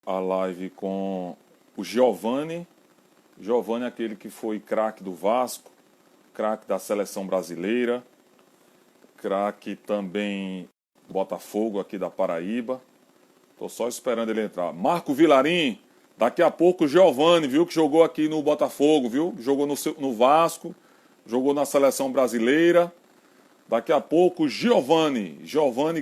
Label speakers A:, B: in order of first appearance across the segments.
A: a live com o Giovani. Giovani é aquele que foi craque do Vasco, craque da seleção brasileira, craque também do Botafogo aqui da Paraíba. Tô só esperando ele entrar. Marco Vilarim, daqui a pouco o Giovani, viu, que jogou aqui no Botafogo, viu? Jogou no Vasco, jogou na seleção brasileira. Daqui a pouco, Giovani,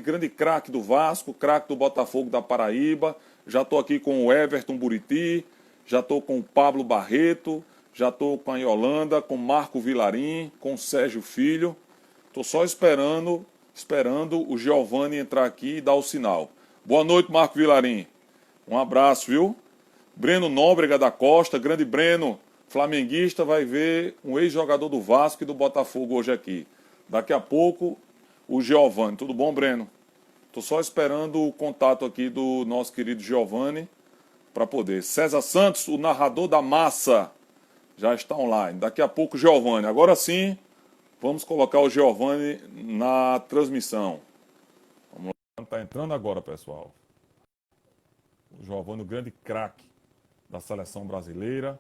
A: grande craque do Vasco, craque do Botafogo da Paraíba. Já estou aqui com o Everton Buriti, já estou com o Pablo Barreto, já estou com a Yolanda, com o Marco Vilarim, com o Sérgio Filho. Estou só esperando o Giovani entrar aqui e dar o sinal. Boa noite, Marco Vilarim. Um abraço, viu? Breno Nóbrega da Costa, grande Breno, flamenguista, vai ver um ex-jogador do Vasco e do Botafogo hoje aqui. Daqui a pouco, o Giovani. Tudo bom, Breno? Estou só esperando o contato aqui do nosso querido Giovani para poder. César Santos, o narrador da massa, já está online. Daqui a pouco, o Giovani. Agora sim, vamos colocar o Giovani na transmissão. Vamos lá. Está entrando agora, pessoal. O Giovani, o grande craque da seleção brasileira,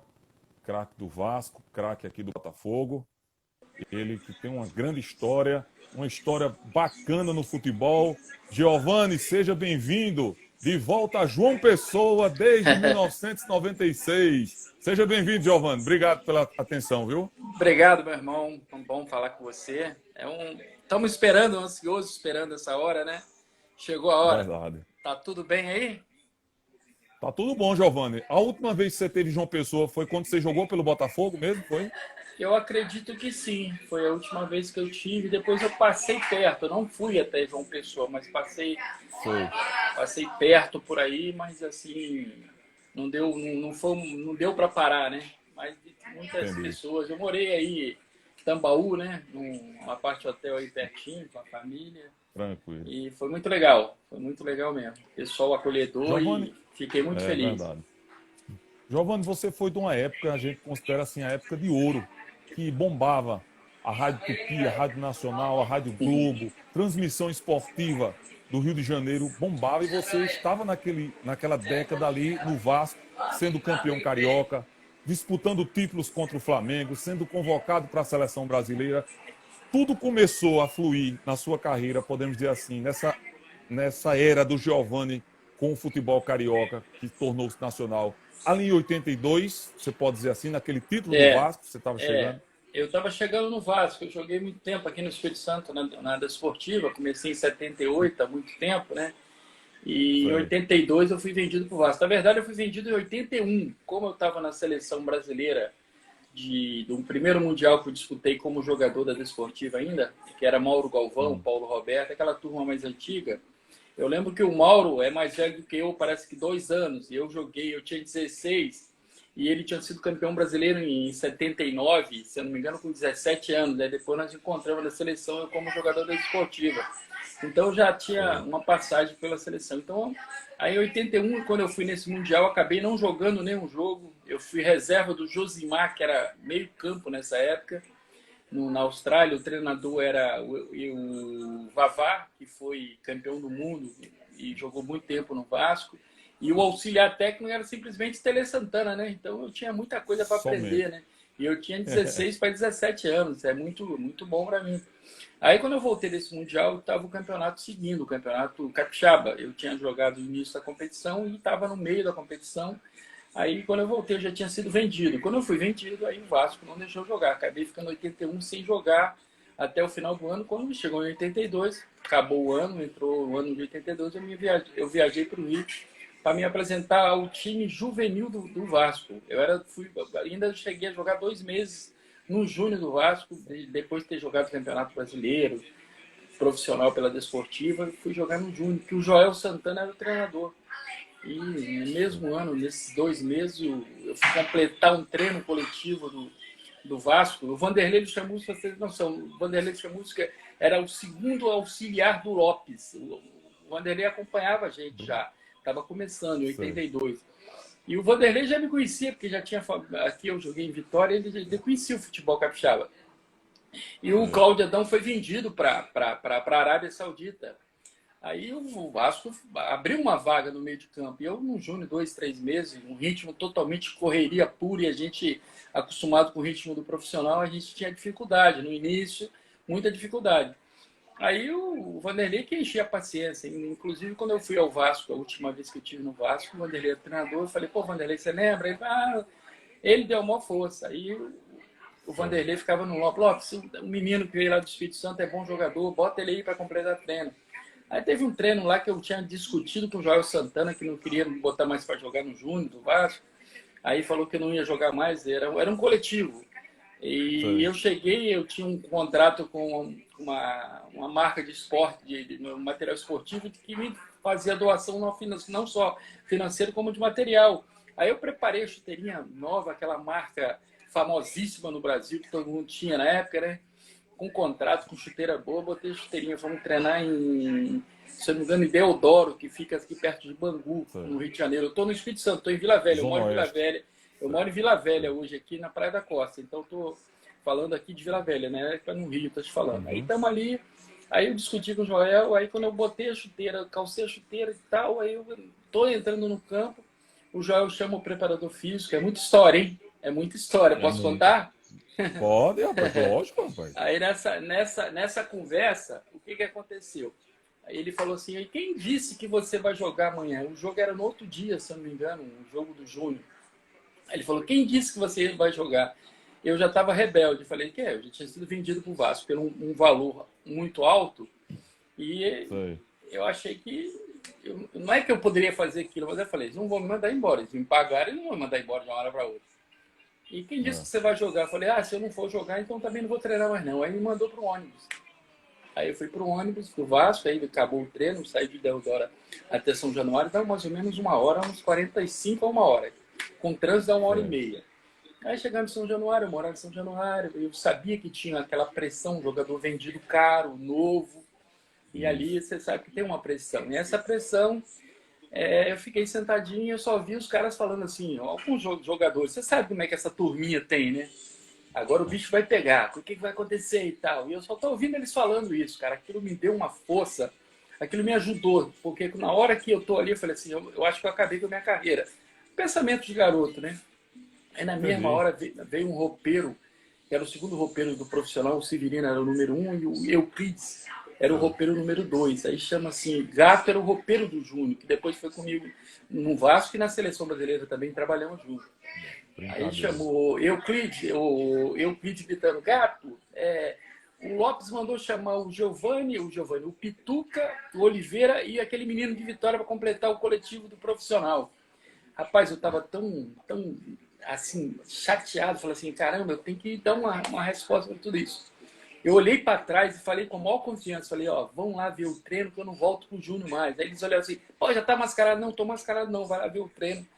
A: craque do Vasco, craque aqui do Botafogo. Ele que tem uma grande história, uma história bacana no futebol. Giovani, seja bem-vindo. De volta a João Pessoa desde 1996. Seja bem-vindo, Giovani. Obrigado pela atenção, viu?
B: Obrigado, meu irmão. Bom falar com você. Estamos esperando, ansiosos, esperando essa hora, né? Chegou a hora.
A: Verdade.
B: Tá tudo bem aí?
A: Tá tudo bom, Giovani. A última vez que você teve João Pessoa foi quando você jogou pelo Botafogo mesmo, foi?
B: Eu acredito que sim. Foi a última vez que eu tive. Depois eu passei perto. Eu não fui até João Pessoa, mas passei perto por aí, mas assim, não deu, não deu para parar, né? Mas muitas
A: Entendi.
B: pessoas. Eu morei aí em Tambaú, né? Numa parte hotel aí pertinho com a família.
A: Tranquilo.
B: E foi muito legal mesmo. Pessoal acolhedor
A: Giovani,
B: e fiquei muito
A: é
B: feliz.
A: verdade. Giovani, você foi de uma época, a gente considera assim, a época de ouro, que bombava a Rádio Tupi, a Rádio Nacional, a Rádio Globo, transmissão esportiva do Rio de Janeiro bombava e você estava naquela década ali no Vasco, sendo campeão carioca, disputando títulos contra o Flamengo, sendo convocado para a seleção brasileira. Tudo começou a fluir na sua carreira, podemos dizer assim, nessa era do Giovani com o futebol carioca, que tornou-se nacional. Ali em 82, você pode dizer assim, naquele título do
B: É,
A: Vasco, você estava
B: é.
A: chegando.
B: Eu estava chegando no Vasco, eu joguei muito tempo aqui no Espírito Santo, na Desportiva, comecei em 78, há muito tempo, né? E em
A: Sei.
B: 82 eu fui vendido para o Vasco. Na verdade, eu fui vendido em 81. Como eu estava na seleção brasileira do primeiro Mundial que eu disputei como jogador da Desportiva ainda, que era Mauro Galvão, Paulo Roberto, aquela turma mais antiga. Eu lembro que o Mauro é mais velho do que eu, parece que 2 anos. E eu tinha 16 e ele tinha sido campeão brasileiro em 79, se eu não me engano, com 17 anos. Né? Depois nós encontramos na seleção eu como jogador da Desportiva. Então eu já tinha
A: Sei.
B: uma passagem pela seleção. Então, aí em 81, quando eu fui nesse Mundial, eu acabei não jogando nenhum jogo. Eu fui reserva do Josimar, que era meio campo nessa época, na Austrália. O treinador era o Vavá, que foi campeão do mundo e jogou muito tempo no Vasco. E o auxiliar técnico era simplesmente Tele Santana, né? Então eu tinha muita coisa para
A: Somente.
B: aprender, né? E eu tinha 16 para 17 anos. É muito, muito bom para mim. Aí quando eu voltei desse Mundial, estava o campeonato seguindo, o campeonato capixaba. Eu tinha jogado no início da competição e estava no meio da competição. Aí quando eu voltei, eu já tinha sido vendido. Quando eu fui vendido, aí o Vasco não deixou jogar. Acabei ficando em 81 sem jogar até o final do ano. Quando chegou em 82, acabou o ano, entrou o ano de 82, eu viajei para o Rio para me apresentar ao time juvenil do Vasco. Ainda cheguei a jogar 2 meses no Júnior do Vasco, depois de ter jogado o Campeonato Brasileiro, profissional pela Desportiva, fui jogar no Júnior, que o Joel Santana era o treinador. E no mesmo ano, nesses 2 meses, eu fui completar um treino coletivo do Vasco. O Vanderlei Luxemburgo, se vocês não são, o Vanderlei Luxemburgo era o segundo auxiliar do Lopes. O Vanderlei acompanhava a gente já, estava começando em
A: Sei.
B: 82. E o Vanderlei já me conhecia, porque já tinha aqui eu joguei em Vitória, ele conhecia o futebol capixaba. E o
A: Sei.
B: Cláudio Adão foi vendido para a Arábia Saudita. Aí o Vasco abriu uma vaga no meio de campo. E eu, no Júnior, 2, 3 meses, um ritmo totalmente correria pura, e a gente, acostumado com o ritmo do profissional, a gente tinha dificuldade. No início, muita dificuldade. Aí o Vanderlei que enchia a paciência. Inclusive, quando eu fui ao Vasco, a última vez que eu estive no Vasco, o Vanderlei era treinador, eu falei, pô, Vanderlei, você lembra? Ele deu uma força. Aí o Vanderlei ficava no Lopes, o menino que veio lá do Espírito Santo é bom jogador, bota ele aí para completar treino. Aí teve um treino lá que eu tinha discutido com o Joel Santana, que não queria me botar mais para jogar no Júnior do Vasco. Aí falou que não ia jogar mais, era um coletivo. E eu cheguei, eu tinha um contrato com uma marca de esporte, de material esportivo, que me fazia doação não só financeira, como de material. Aí eu preparei a chuteirinha nova, aquela marca famosíssima no Brasil, que todo mundo tinha na época, né? Com contrato, com chuteira boa, botei a chuteirinha. Vamos treinar se eu não me engano, em Deodoro, que fica aqui perto de Bangu, no Rio de Janeiro. Eu estou no Espírito Santo, estou em Vila Velha, eu moro em Vila Velha. Eu moro em Vila Velha hoje, aqui na Praia da Costa. Então, estou falando aqui de Vila Velha, né? No Rio, estou te falando. Aí estamos ali, aí eu discuti com o Joel, aí quando eu botei a chuteira, calcei a chuteira e tal, aí eu estou entrando no campo, o Joel chama o preparador físico, é muita história, hein? É muita história. Posso contar?
A: Pode, rapaz, lógico, rapaz.
B: Aí nessa conversa, o que aconteceu? Aí ele falou assim, e quem disse que você vai jogar amanhã? O jogo era no outro dia, se eu não me engano, o jogo do Júnior. Aí ele falou, quem disse que você vai jogar? Eu já estava rebelde, falei, eu já tinha sido vendido para o Vasco por um valor muito alto, e eu achei que, não é que eu poderia fazer aquilo, mas eu falei, eles não vão me mandar embora, eles me pagaram, eles não vão me mandar embora de uma hora para outra. E quem disse que você vai jogar? Eu falei, se eu não for jogar, então também não vou treinar mais não. Aí me mandou para o ônibus. Aí eu fui para o ônibus, pro Vasco, aí acabou o treino, saí de Deodoro até São Januário, dá mais ou menos uma hora, uns 45 a uma hora. Com trânsito dá uma hora e meia. Aí chegando em São Januário, eu morava em São Januário, eu sabia que tinha aquela pressão, jogador vendido caro, novo, e ali você sabe que tem uma pressão. E essa pressão, eu fiquei sentadinho e eu só vi os caras falando assim, alguns jogadores, você sabe como é que essa turminha tem, né? Agora o bicho vai pegar, o que vai acontecer e tal. E eu só tô ouvindo eles falando isso, cara. Aquilo me deu uma força, aquilo me ajudou, porque na hora que eu tô ali, eu falei assim, eu acho que eu acabei com a minha carreira. Pensamento de garoto, né? Aí na mesma hora veio um roupeiro, que era o segundo roupeiro do profissional, o Severino era o número 1 e o Euclides era o roupeiro número 2. Aí chama assim, Gato era o roupeiro do Júnior, que depois foi comigo no Vasco e na Seleção Brasileira também trabalhamos juntos. Aí chamou Euclides gritando, Gato, o Lopes mandou chamar o Giovani, o Pituca, o Oliveira e aquele menino de Vitória para completar o coletivo do profissional. Rapaz, eu estava tão assim, chateado, falei assim, caramba, eu tenho que dar uma resposta para tudo isso. Eu olhei para trás e falei com a maior confiança, falei, vamos lá ver o treino que eu não volto pro Júnior mais. Aí eles olharam assim, já tá mascarado? Não, tô mascarado não, vai lá ver o treino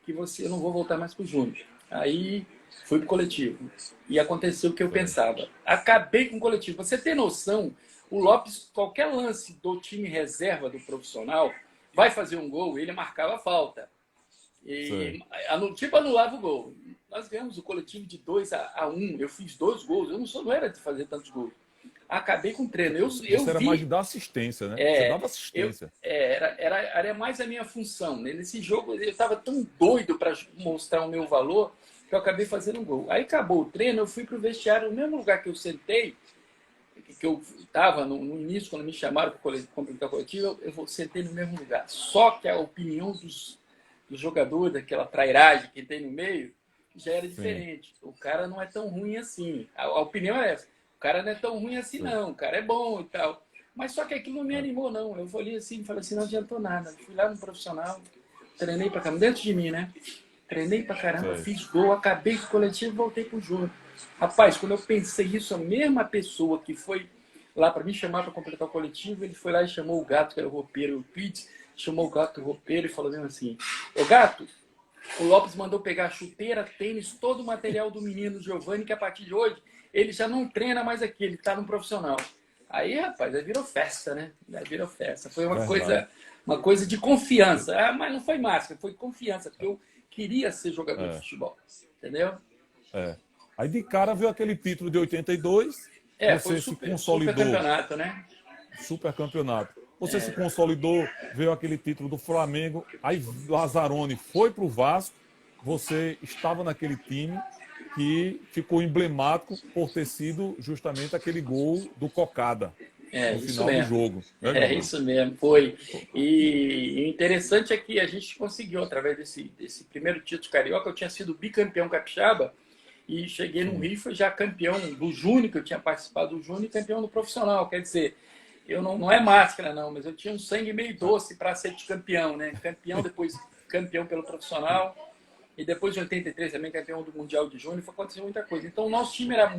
B: que eu não vou voltar mais pro Júnior. Aí fui pro coletivo e aconteceu o que eu pensava. Acabei com o coletivo. Você tem noção, o Lopes, qualquer lance do time reserva do profissional, vai fazer um gol, ele marcava falta. E tipo anulava o gol. Nós ganhamos o coletivo de 2-1. Eu fiz 2 gols. Eu não era de fazer tantos gols. Acabei com o treino.
A: Você era mais de dar assistência, né? Você dava assistência.
B: Era mais a minha função. Né? Nesse jogo eu estava tão doido para mostrar o meu valor que eu acabei fazendo um gol. Aí acabou o treino, eu fui para o vestiário, no mesmo lugar que eu sentei, que eu estava no início, quando me chamaram para completar o coletivo, eu sentei no mesmo lugar. Só que a opinião dos jogadores, daquela trairagem que tem no meio, já era diferente. O cara não é tão ruim assim. A opinião é essa. O cara não é tão ruim assim, não. O cara é bom e tal. Mas só que aquilo não me animou, não. Eu olhei assim e falei assim, não adiantou nada. Fui lá no profissional, treinei pra caramba, dentro de mim, né? Treinei pra caramba, fiz gol, acabei com o coletivo e voltei pro Júnior. Rapaz, quando eu pensei isso, a mesma pessoa que foi lá para me chamar para completar o coletivo, ele foi lá e chamou o Gato, que era o roupeiro, o Pitts, chamou o Gato, o roupeiro, e falou mesmo assim, ô Gato, o Lopes mandou pegar chuteira, tênis, todo o material do menino Giovani, que a partir de hoje ele já não treina mais aqui, ele tá no profissional. Aí, rapaz, aí virou festa, né? Aí virou festa. Foi uma coisa de confiança. Mas não foi máscara, foi confiança, porque eu queria ser jogador de futebol. Entendeu?
A: Aí de cara veio aquele título de 82.
B: Foi
A: você se consolidou.
B: super campeonato, né?
A: Super campeonato. você se consolidou, veio aquele título do Flamengo, aí Lazzaroni foi para o Vasco, você estava naquele time que ficou emblemático por ter sido justamente aquele gol do Cocada no
B: Isso
A: final do
B: mesmo.
A: jogo, né, Giovanni?
B: Isso mesmo, foi. E o interessante é que a gente conseguiu, através desse primeiro título carioca, eu tinha sido bicampeão capixaba e cheguei no Rio, foi já campeão do Júnior, que eu tinha participado do Júnior, e campeão do profissional. Quer dizer, eu não é máscara, não, mas eu tinha um sangue meio doce para ser campeão, né? Campeão, depois campeão pelo profissional, e depois de 83 também campeão do Mundial de Júnior, foi acontecer muita coisa. Então o nosso time era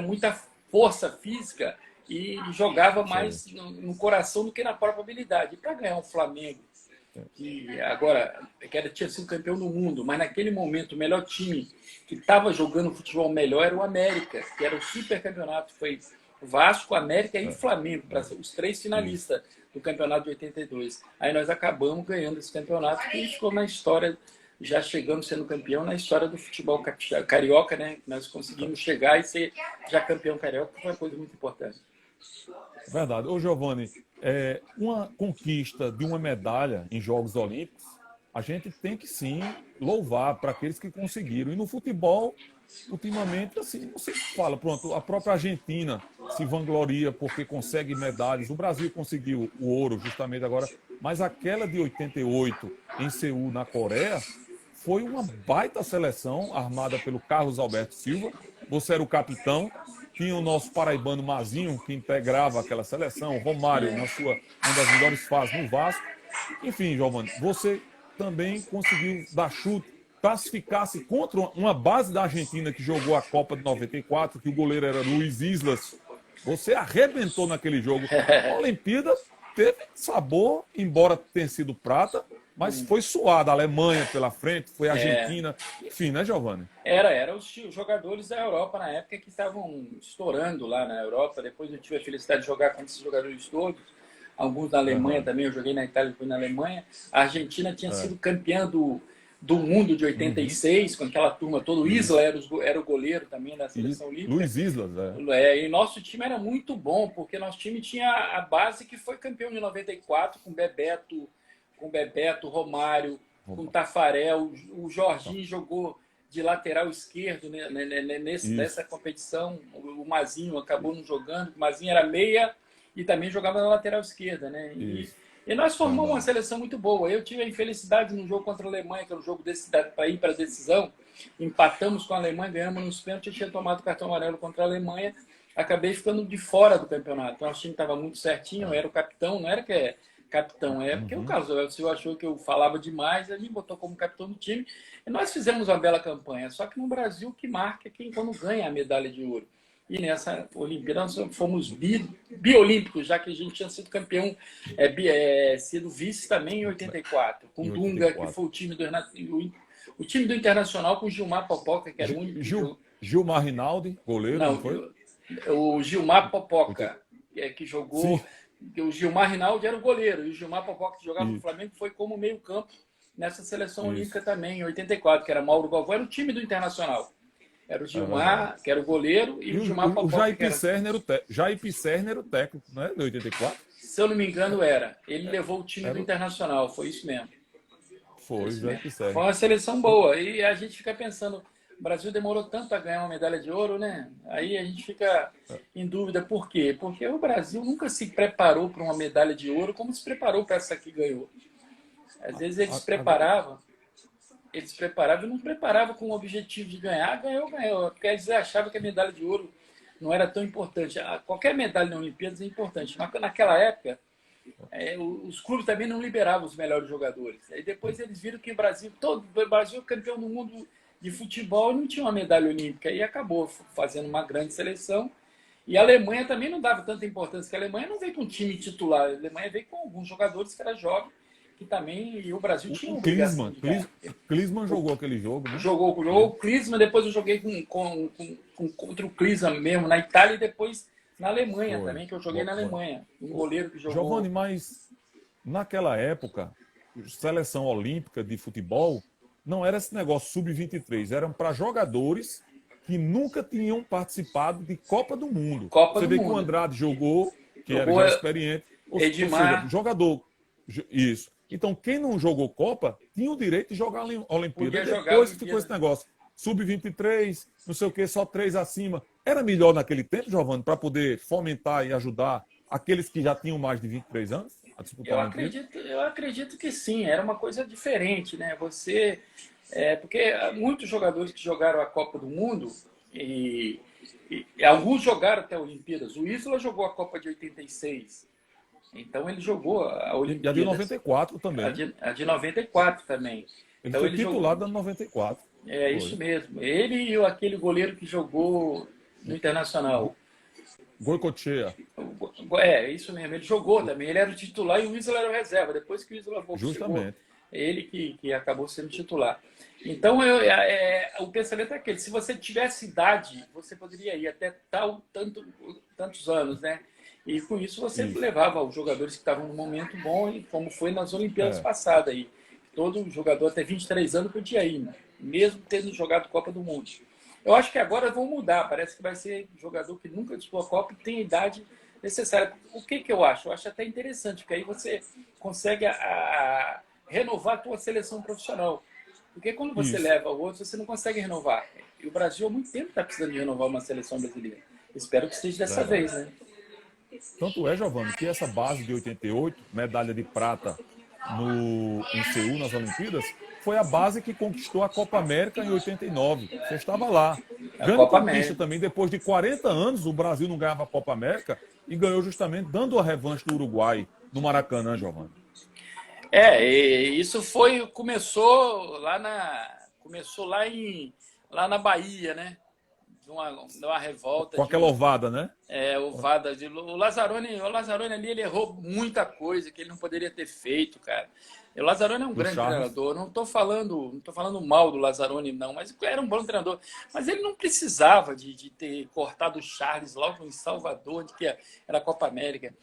B: muita força física e jogava mais no coração do que na própria habilidade. E para ganhar um Flamengo, que agora tinha sido campeão do mundo, mas naquele momento o melhor time que estava jogando futebol melhor era o América, que era o super campeonato, foi Vasco, América e Flamengo, para os 3 finalistas do campeonato de 82. Aí nós acabamos ganhando esse campeonato que ficou na história, já chegamos sendo campeão na história do futebol carioca, né? Nós conseguimos chegar e ser já campeão carioca, que foi uma coisa muito importante.
A: Verdade. Ô, Giovanni, uma conquista de uma medalha em Jogos Olímpicos, a gente tem que sim louvar para aqueles que conseguiram. E no futebol, ultimamente, assim, não se fala, pronto, a própria Argentina se vangloria porque consegue medalhas. O Brasil conseguiu o ouro justamente agora, mas aquela de 88 em Seul, na Coreia, foi uma baita seleção armada pelo Carlos Alberto Silva. Você era o capitão. Tinha o nosso paraibano Mazinho, que integrava aquela seleção, Romário, uma das melhores fases no Vasco. Enfim, Giovanni, você também conseguiu dar chute, classificar-se contra uma base da Argentina que jogou a Copa de 94, que o goleiro era Luiz Islas. Você arrebentou naquele jogo. A Olimpíada teve sabor, embora tenha sido prata, mas foi suada. A Alemanha pela frente, foi a Argentina. Enfim, né, Giovanni?
B: Era os jogadores da Europa na época que estavam estourando lá na Europa. Depois eu tive a felicidade de jogar com esses jogadores todos. Alguns na Alemanha também, eu joguei na Itália, depois na Alemanha. A Argentina tinha sido campeã do mundo de 86, com aquela turma toda. O Isla era o goleiro também da seleção olímpica.
A: Luiz Islas,
B: E nosso time era muito bom, porque nosso time tinha a base que foi campeão de 94, com Bebeto, Romário, com Tafarel. O Jorginho jogou de lateral esquerdo nessa competição. O Mazinho acabou não jogando. O Mazinho era meia e também jogava na lateral esquerda, né? E nós formamos uma seleção muito boa. Eu tive a infelicidade no jogo contra a Alemanha, que era um jogo para ir para a decisão. Empatamos com a Alemanha, ganhamos nos pênaltis. Eu tinha tomado cartão amarelo contra a Alemanha. Acabei ficando de fora do campeonato. Nosso time estava muito certinho, eu era o capitão, não era que capitão, porque o Carlos Alberto Silva achou que eu falava demais, ele me botou como capitão do time. E nós fizemos uma bela campanha. Só que no Brasil, o que marca é quando ganha a medalha de ouro. E nessa Olimpíada nós fomos biolímpicos, já que a gente tinha sido campeão, sido vice também em 84, com o Dunga, que foi o time do Internacional, com o Gilmar Popoca, que era o único.
A: Gilmar Rinaldi, goleiro, não foi?
B: O Gilmar Popoca, que jogou. Sim. O Gilmar Rinaldi era o goleiro, e o Gilmar Popoca, que jogava no Flamengo, foi como meio-campo nessa seleção olímpica também, em 84, que era Mauro Galvão, era o time do Internacional. Era o Gilmar, que era o goleiro, e o Gilmar Popoca.
A: O Jair Pisserni era o técnico, né? De 84?
B: Se eu não me engano, era. Ele levou o time do Internacional, foi isso mesmo.
A: Foi, Jair Pisserni.
B: Foi uma seleção boa. E a gente fica pensando, o Brasil demorou tanto a ganhar uma medalha de ouro, né? Aí a gente fica em dúvida por quê? Porque o Brasil nunca se preparou para uma medalha de ouro como se preparou para essa que ganhou. Às vezes eles preparavam e não preparavam com o objetivo de ganhar, ganhou. Porque eles achavam que a medalha de ouro não era tão importante. Qualquer medalha na Olimpíadas é importante, mas naquela época os clubes também não liberavam os melhores jogadores. Aí depois eles viram que o Brasil campeão do mundo de futebol, não tinha uma medalha olímpica e acabou fazendo uma grande seleção. E a Alemanha também não dava tanta importância, porque a Alemanha não veio com um time titular, a Alemanha veio com alguns jogadores que eram jovens, que também, e o Brasil tinha
A: Klinsmann jogou aquele jogo, né?
B: Jogou o Klinsmann, depois eu joguei contra o Klinsmann mesmo na Itália e depois na Alemanha também, que eu joguei na Alemanha. Um goleiro que jogou.
A: Giovanni, mas naquela época, seleção olímpica de futebol não era esse negócio sub-23, eram para jogadores que nunca tinham participado de Copa do Mundo. Você vê que o Andrade jogou, que era já experiente. Ou seja,
B: Edmar.
A: jogador. Isso. Então, quem não jogou Copa tinha o direito de jogar a Olimpíada.
B: Podia jogar a
A: Depois ficou
B: Olimpíada.
A: esse negócio. Sub-23, não sei o que, só 3 acima. Era melhor naquele tempo, Giovanni, para poder fomentar e ajudar aqueles que já tinham mais de 23 anos a disputar a Olimpíada?
B: Eu acredito que sim, era uma coisa diferente, né? Porque muitos jogadores que jogaram a Copa do Mundo e alguns jogaram até a Olimpíadas. O Isla jogou a Copa de 86, então ele jogou a
A: E a de
B: Olimpíadas.
A: 94 também.
B: A de 94 também.
A: Ele
B: Então
A: foi
B: ele
A: titular
B: jogou.
A: da 94.
B: É
A: Foi.
B: isso mesmo. Ele e aquele goleiro que jogou no Internacional.
A: Goicoechea.
B: É, isso mesmo. Ele jogou também. Ele era o titular e o Isla era o reserva. Depois que o Isla chegou,
A: Justamente.
B: ele que acabou sendo titular. Então, o pensamento é aquele. Se você tivesse idade, você poderia ir até tantos anos, né? E com isso você levava os jogadores que estavam no momento bom, e como foi nas Olimpíadas passadas aí. Todo jogador até 23 anos podia ir, né? Mesmo tendo jogado Copa do Mundo. Eu acho que agora vão mudar. Parece que vai ser jogador que nunca disputou a Copa e tem a idade necessária. O que eu acho? Eu acho até interessante, porque aí você consegue renovar a tua seleção profissional. Porque quando você leva o outro, você não consegue renovar. E o Brasil há muito tempo está precisando de renovar uma seleção brasileira. Espero que seja dessa vez, né?
A: Tanto é, Giovanni, que essa base de 88, medalha de prata em Seul, nas Olimpíadas, foi a base que conquistou a Copa América em 89. Você estava lá.
B: A
A: Grande
B: Copa
A: conquista
B: América.
A: também, depois de 40 anos, o Brasil não ganhava a Copa América e ganhou justamente dando a revanche do Uruguai no Maracanã, Giovanni.
B: Começou lá na Bahia, né? De uma revolta
A: Com aquela ovada, né?
B: o Lazzaroni ali, ele errou muita coisa que ele não poderia ter feito, cara. O Lazzaroni é um grande treinador. Não tô falando mal do Lazzaroni, não, mas era um bom treinador. Mas ele não precisava de ter cortado o Charles logo em Salvador, de que era a Copa América.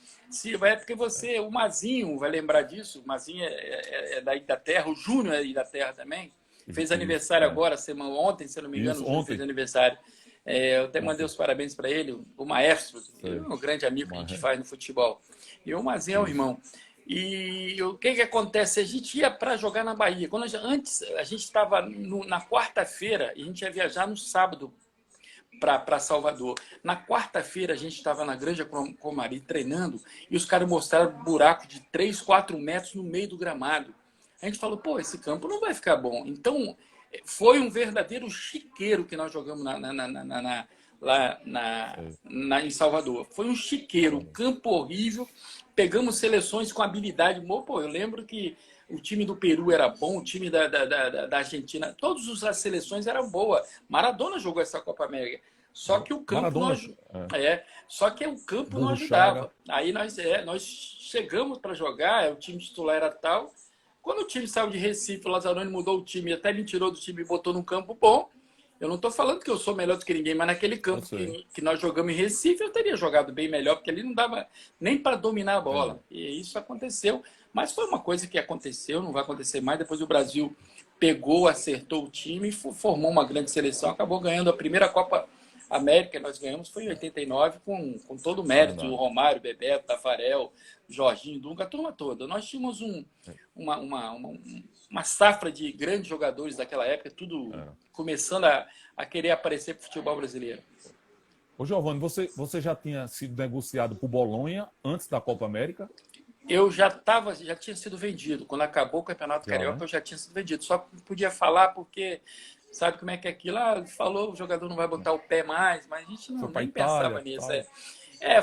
B: Porque o Mazinho vai lembrar disso. O Mazinho é da Terra, o Júnior é da Terra também. Fez aniversário agora, ontem, se eu não me engano, o Júnior fez aniversário. Eu até mandei os parabéns para ele, o maestro, um grande amigo que a gente faz no futebol. E o Mazinho é o irmão. E o que acontece? A gente ia para jogar na Bahia. Antes, a gente estava na quarta-feira e a gente ia viajar no sábado para Salvador. Na quarta-feira, a gente estava na Granja Comari treinando e os caras mostraram um buraco de 3, 4 metros no meio do gramado. A gente falou, pô, esse campo não vai ficar bom. Então, foi um verdadeiro chiqueiro que nós jogamos em Salvador. Foi um chiqueiro, um campo horrível. Pegamos seleções com habilidade. Pô, eu lembro que o time do Peru era bom, o time da Argentina, todas as seleções eram boas. Maradona jogou essa Copa América. Só que o campo não ajudava. Aí nós chegamos para jogar, o time titular era tal. Quando o time saiu de Recife, o Lazzaroni mudou o time, até me tirou do time e botou num campo bom. Eu não estou falando que eu sou melhor do que ninguém, mas naquele campo que nós jogamos em Recife, eu teria jogado bem melhor, porque ali não dava nem para dominar a bola. E isso aconteceu. Mas foi uma coisa que aconteceu, não vai acontecer mais. Depois o Brasil pegou, acertou o time e formou uma grande seleção. Acabou ganhando a primeira Copa América, nós ganhamos, foi em 89, com todo o mérito. O Romário, Bebeto, Tafarel, Jorginho, Dunga, a turma toda. Nós tínhamos uma safra de grandes jogadores daquela época, tudo começando a querer aparecer para o futebol brasileiro.
A: Ô, Giovanni, você já tinha sido negociado por Bolonha antes da Copa América?
B: Eu já tinha sido vendido. Quando acabou o Campeonato Carioca, eu já tinha sido vendido. Só não podia falar porque sabe como é que é aquilo? Falou, o jogador não vai botar o pé mais, mas a gente nem pensava nisso.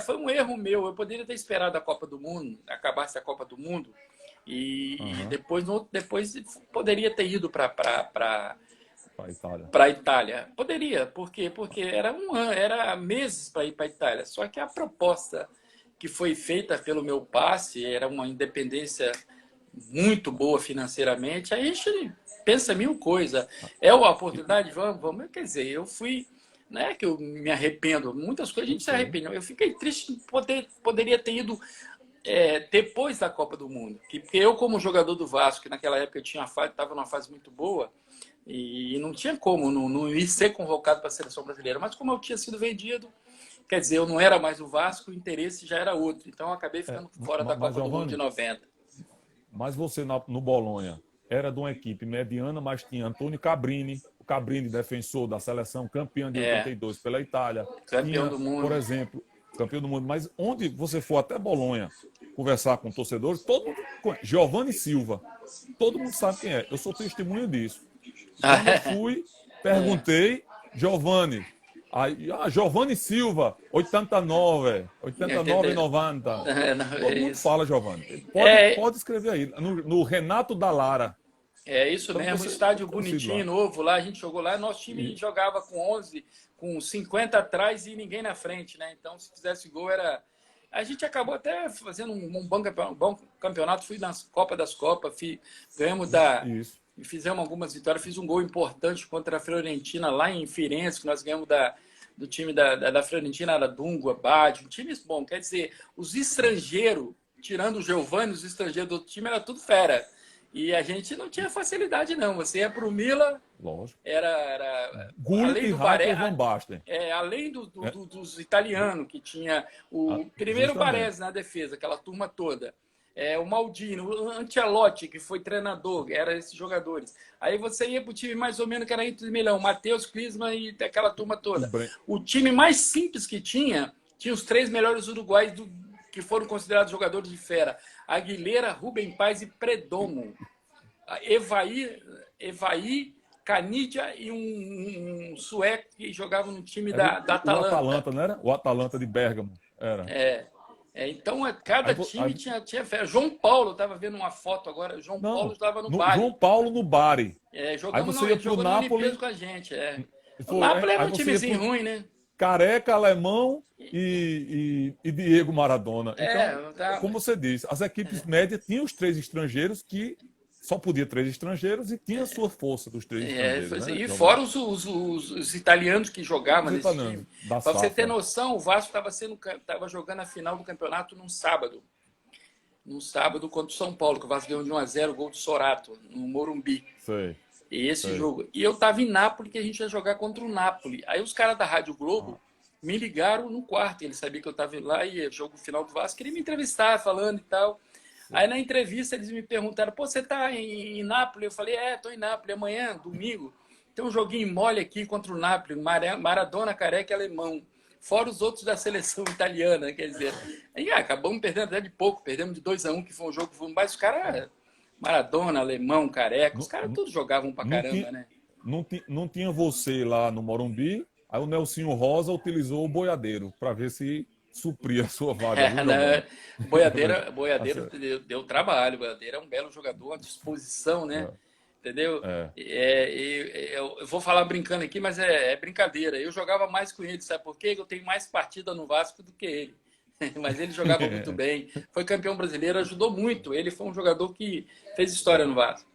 B: Foi um erro meu. Eu poderia ter esperado a Copa do Mundo, acabasse a Copa do Mundo, e depois poderia ter ido para a Itália. Poderia, por quê? Porque era meses para ir para a Itália. Só que a proposta que foi feita pelo meu passe era uma independência muito boa financeiramente. Aí a gente pensa mil coisas. É uma oportunidade? Vamos. Quer dizer, eu fui... Não é que eu me arrependo. Muitas coisas a gente se arrepende. Eu fiquei triste, poderia ter ido depois da Copa do Mundo. Porque eu, como jogador do Vasco, que naquela época eu estava numa fase muito boa, e não tinha como não ir ser convocado para a seleção brasileira. Mas como eu tinha sido vendido, Quer dizer, eu não era mais o Vasco, o interesse já era outro. Então, eu acabei ficando fora da Copa do Mundo de 90.
A: Mas você no Bolonha era de uma equipe mediana, mas tinha Antônio Cabrini, o Cabrini, defensor da seleção, campeão de 82 pela Itália.
B: Campeão
A: Tinha,
B: do mundo.
A: por exemplo, campeão do mundo. Mas onde você for até Bolonha conversar com torcedores, todo mundo conhece. Giovanni Silva, todo mundo sabe quem é. Eu sou testemunha disso. Quando eu fui, perguntei, Giovanni. Aí, Giovanni Silva, 89 e 90. Todo mundo fala, Giovanni. Pode escrever aí. No Renato da Lara.
B: É isso então, mesmo, estádio bonitinho, novo lá. A gente jogou lá, nosso time jogava com 11, com 50 atrás e ninguém na frente, né? Então, se fizesse gol, era... A gente acabou até fazendo um bom campeonato. Fui na Copa das Copas, ganhamos
A: Isso.
B: Fizemos algumas vitórias. Fiz um gol importante contra a Fiorentina lá em Firenze, que nós ganhamos do time da Fiorentina, era Dungo, Abad, um time bom. Quer dizer, os estrangeiros, tirando o Giovani, os estrangeiros do outro time, era tudo fera. E a gente não tinha facilidade, não. Você ia para o Milan,
A: lógico.
B: Era
A: além do Baresi,
B: além dos italianos, que tinha o primeiro Baresi na defesa, aquela turma toda. O Maldini, o Ancelotti, que foi treinador, eram esses jogadores. Aí você ia para o time mais ou menos que era Inter de Milão, Matheus Klinsmann e aquela turma toda. O time mais simples que tinha os 3 melhores uruguaios que foram considerados jogadores de fera. Aguilera, Rubem Paz e Predomo. Evaí, Canidia e um sueco que jogava no time da Atalanta.
A: O Atalanta, não era? O Atalanta de Bérgamo. Era.
B: Então, cada time tinha fé. João Paulo, eu estava vendo uma foto agora. Paulo estava no Bari.
A: João Paulo no Bari.
B: Aí você ia pro Napoli com a gente. O Napoli era um timezinho ruim, né?
A: Careca, Alemão e Diego Maradona. Então, como você disse, as equipes médias tinham os 3 estrangeiros que só podia 3 estrangeiros e tinha a sua força dos 3 estrangeiros. Né?
B: E fora os italianos que jogavam nesse time. Para você ter noção, o Vasco estava jogando a final do campeonato num sábado. Num sábado contra o São Paulo, que o Vasco ganhou de 1-0, gol do Sorato, no Morumbi.
A: Sei.
B: E esse jogo. E eu estava em Nápoles, que a gente ia jogar contra o Nápoles. Aí os caras da Rádio Globo me ligaram no quarto. Eles sabiam que eu estava lá e jogo final do Vasco. Queria me entrevistar, falando e tal. Aí na entrevista eles me perguntaram, pô, você tá em Nápoles? Eu falei, tô em Nápoles. Amanhã, domingo, tem um joguinho mole aqui contra o Nápoles. Maradona, Careca e Alemão. Fora os outros da seleção italiana, quer dizer. Aí acabamos perdendo até de pouco. Perdemos de 2-1, que foi um jogo que foi mais. Os caras, Maradona, Alemão, Careca, os caras todos jogavam pra caramba, né?
A: Não tinha você lá no Morumbi, aí o Nelsinho Rosa utilizou o boiadeiro para ver se suprir a sua vaga.
B: Boiadeiro deu trabalho. Boiadeiro é um belo jogador, à disposição, né? Entendeu? Eu vou falar brincando aqui, mas é brincadeira. Eu jogava mais com ele, sabe por quê? Eu tenho mais partida no Vasco do que ele. Mas ele jogava muito bem. Foi campeão brasileiro, ajudou muito. Ele foi um jogador que fez história no Vasco.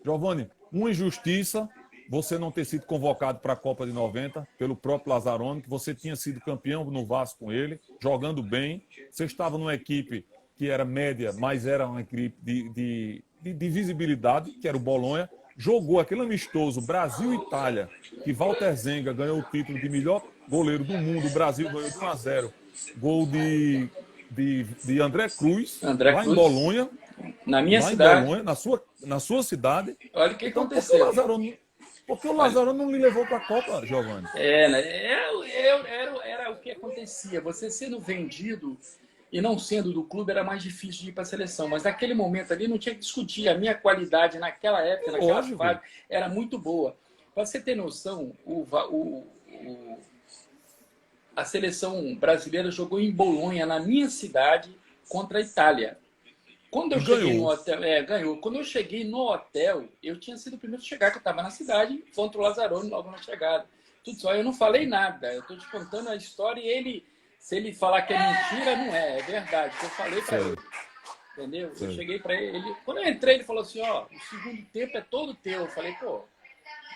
A: Giovani, uma injustiça você não ter sido convocado para a Copa de 90 pelo próprio Lazzaroni, que você tinha sido campeão no Vasco com ele, jogando bem. Você estava numa equipe que era média, mas era uma equipe de visibilidade, que era o Bolonha. Jogou aquele amistoso Brasil-Itália, que Walter Zenga ganhou o título de melhor goleiro do mundo. O Brasil ganhou de 1-0. Gol de André Cruz, lá em Bolonha.
B: Na minha cidade.
A: Em Bolonha, na sua cidade.
B: Olha o que aconteceu.
A: Porque o Lazzaroni não me levou para a Copa, Giovani.
B: Era o que acontecia. Você sendo vendido e não sendo do clube era mais difícil de ir para a seleção. Mas naquele momento ali não tinha que discutir. A minha qualidade naquela época, naquela fase, era muito boa. Para você ter noção, a seleção brasileira jogou em Bolonha, na minha cidade, contra a Itália. Quando eu cheguei no hotel, ganhou. Quando eu cheguei no hotel, eu tinha sido o primeiro a chegar, que eu estava na cidade, contra o Lazzaroni logo na chegada. Tudo só, eu não falei nada. Eu estou te contando a história e ele, se ele falar que é mentira, não é verdade. Eu falei para ele. Entendeu? Eu cheguei para ele. Quando eu entrei, ele falou assim: o segundo tempo é todo teu. Eu falei,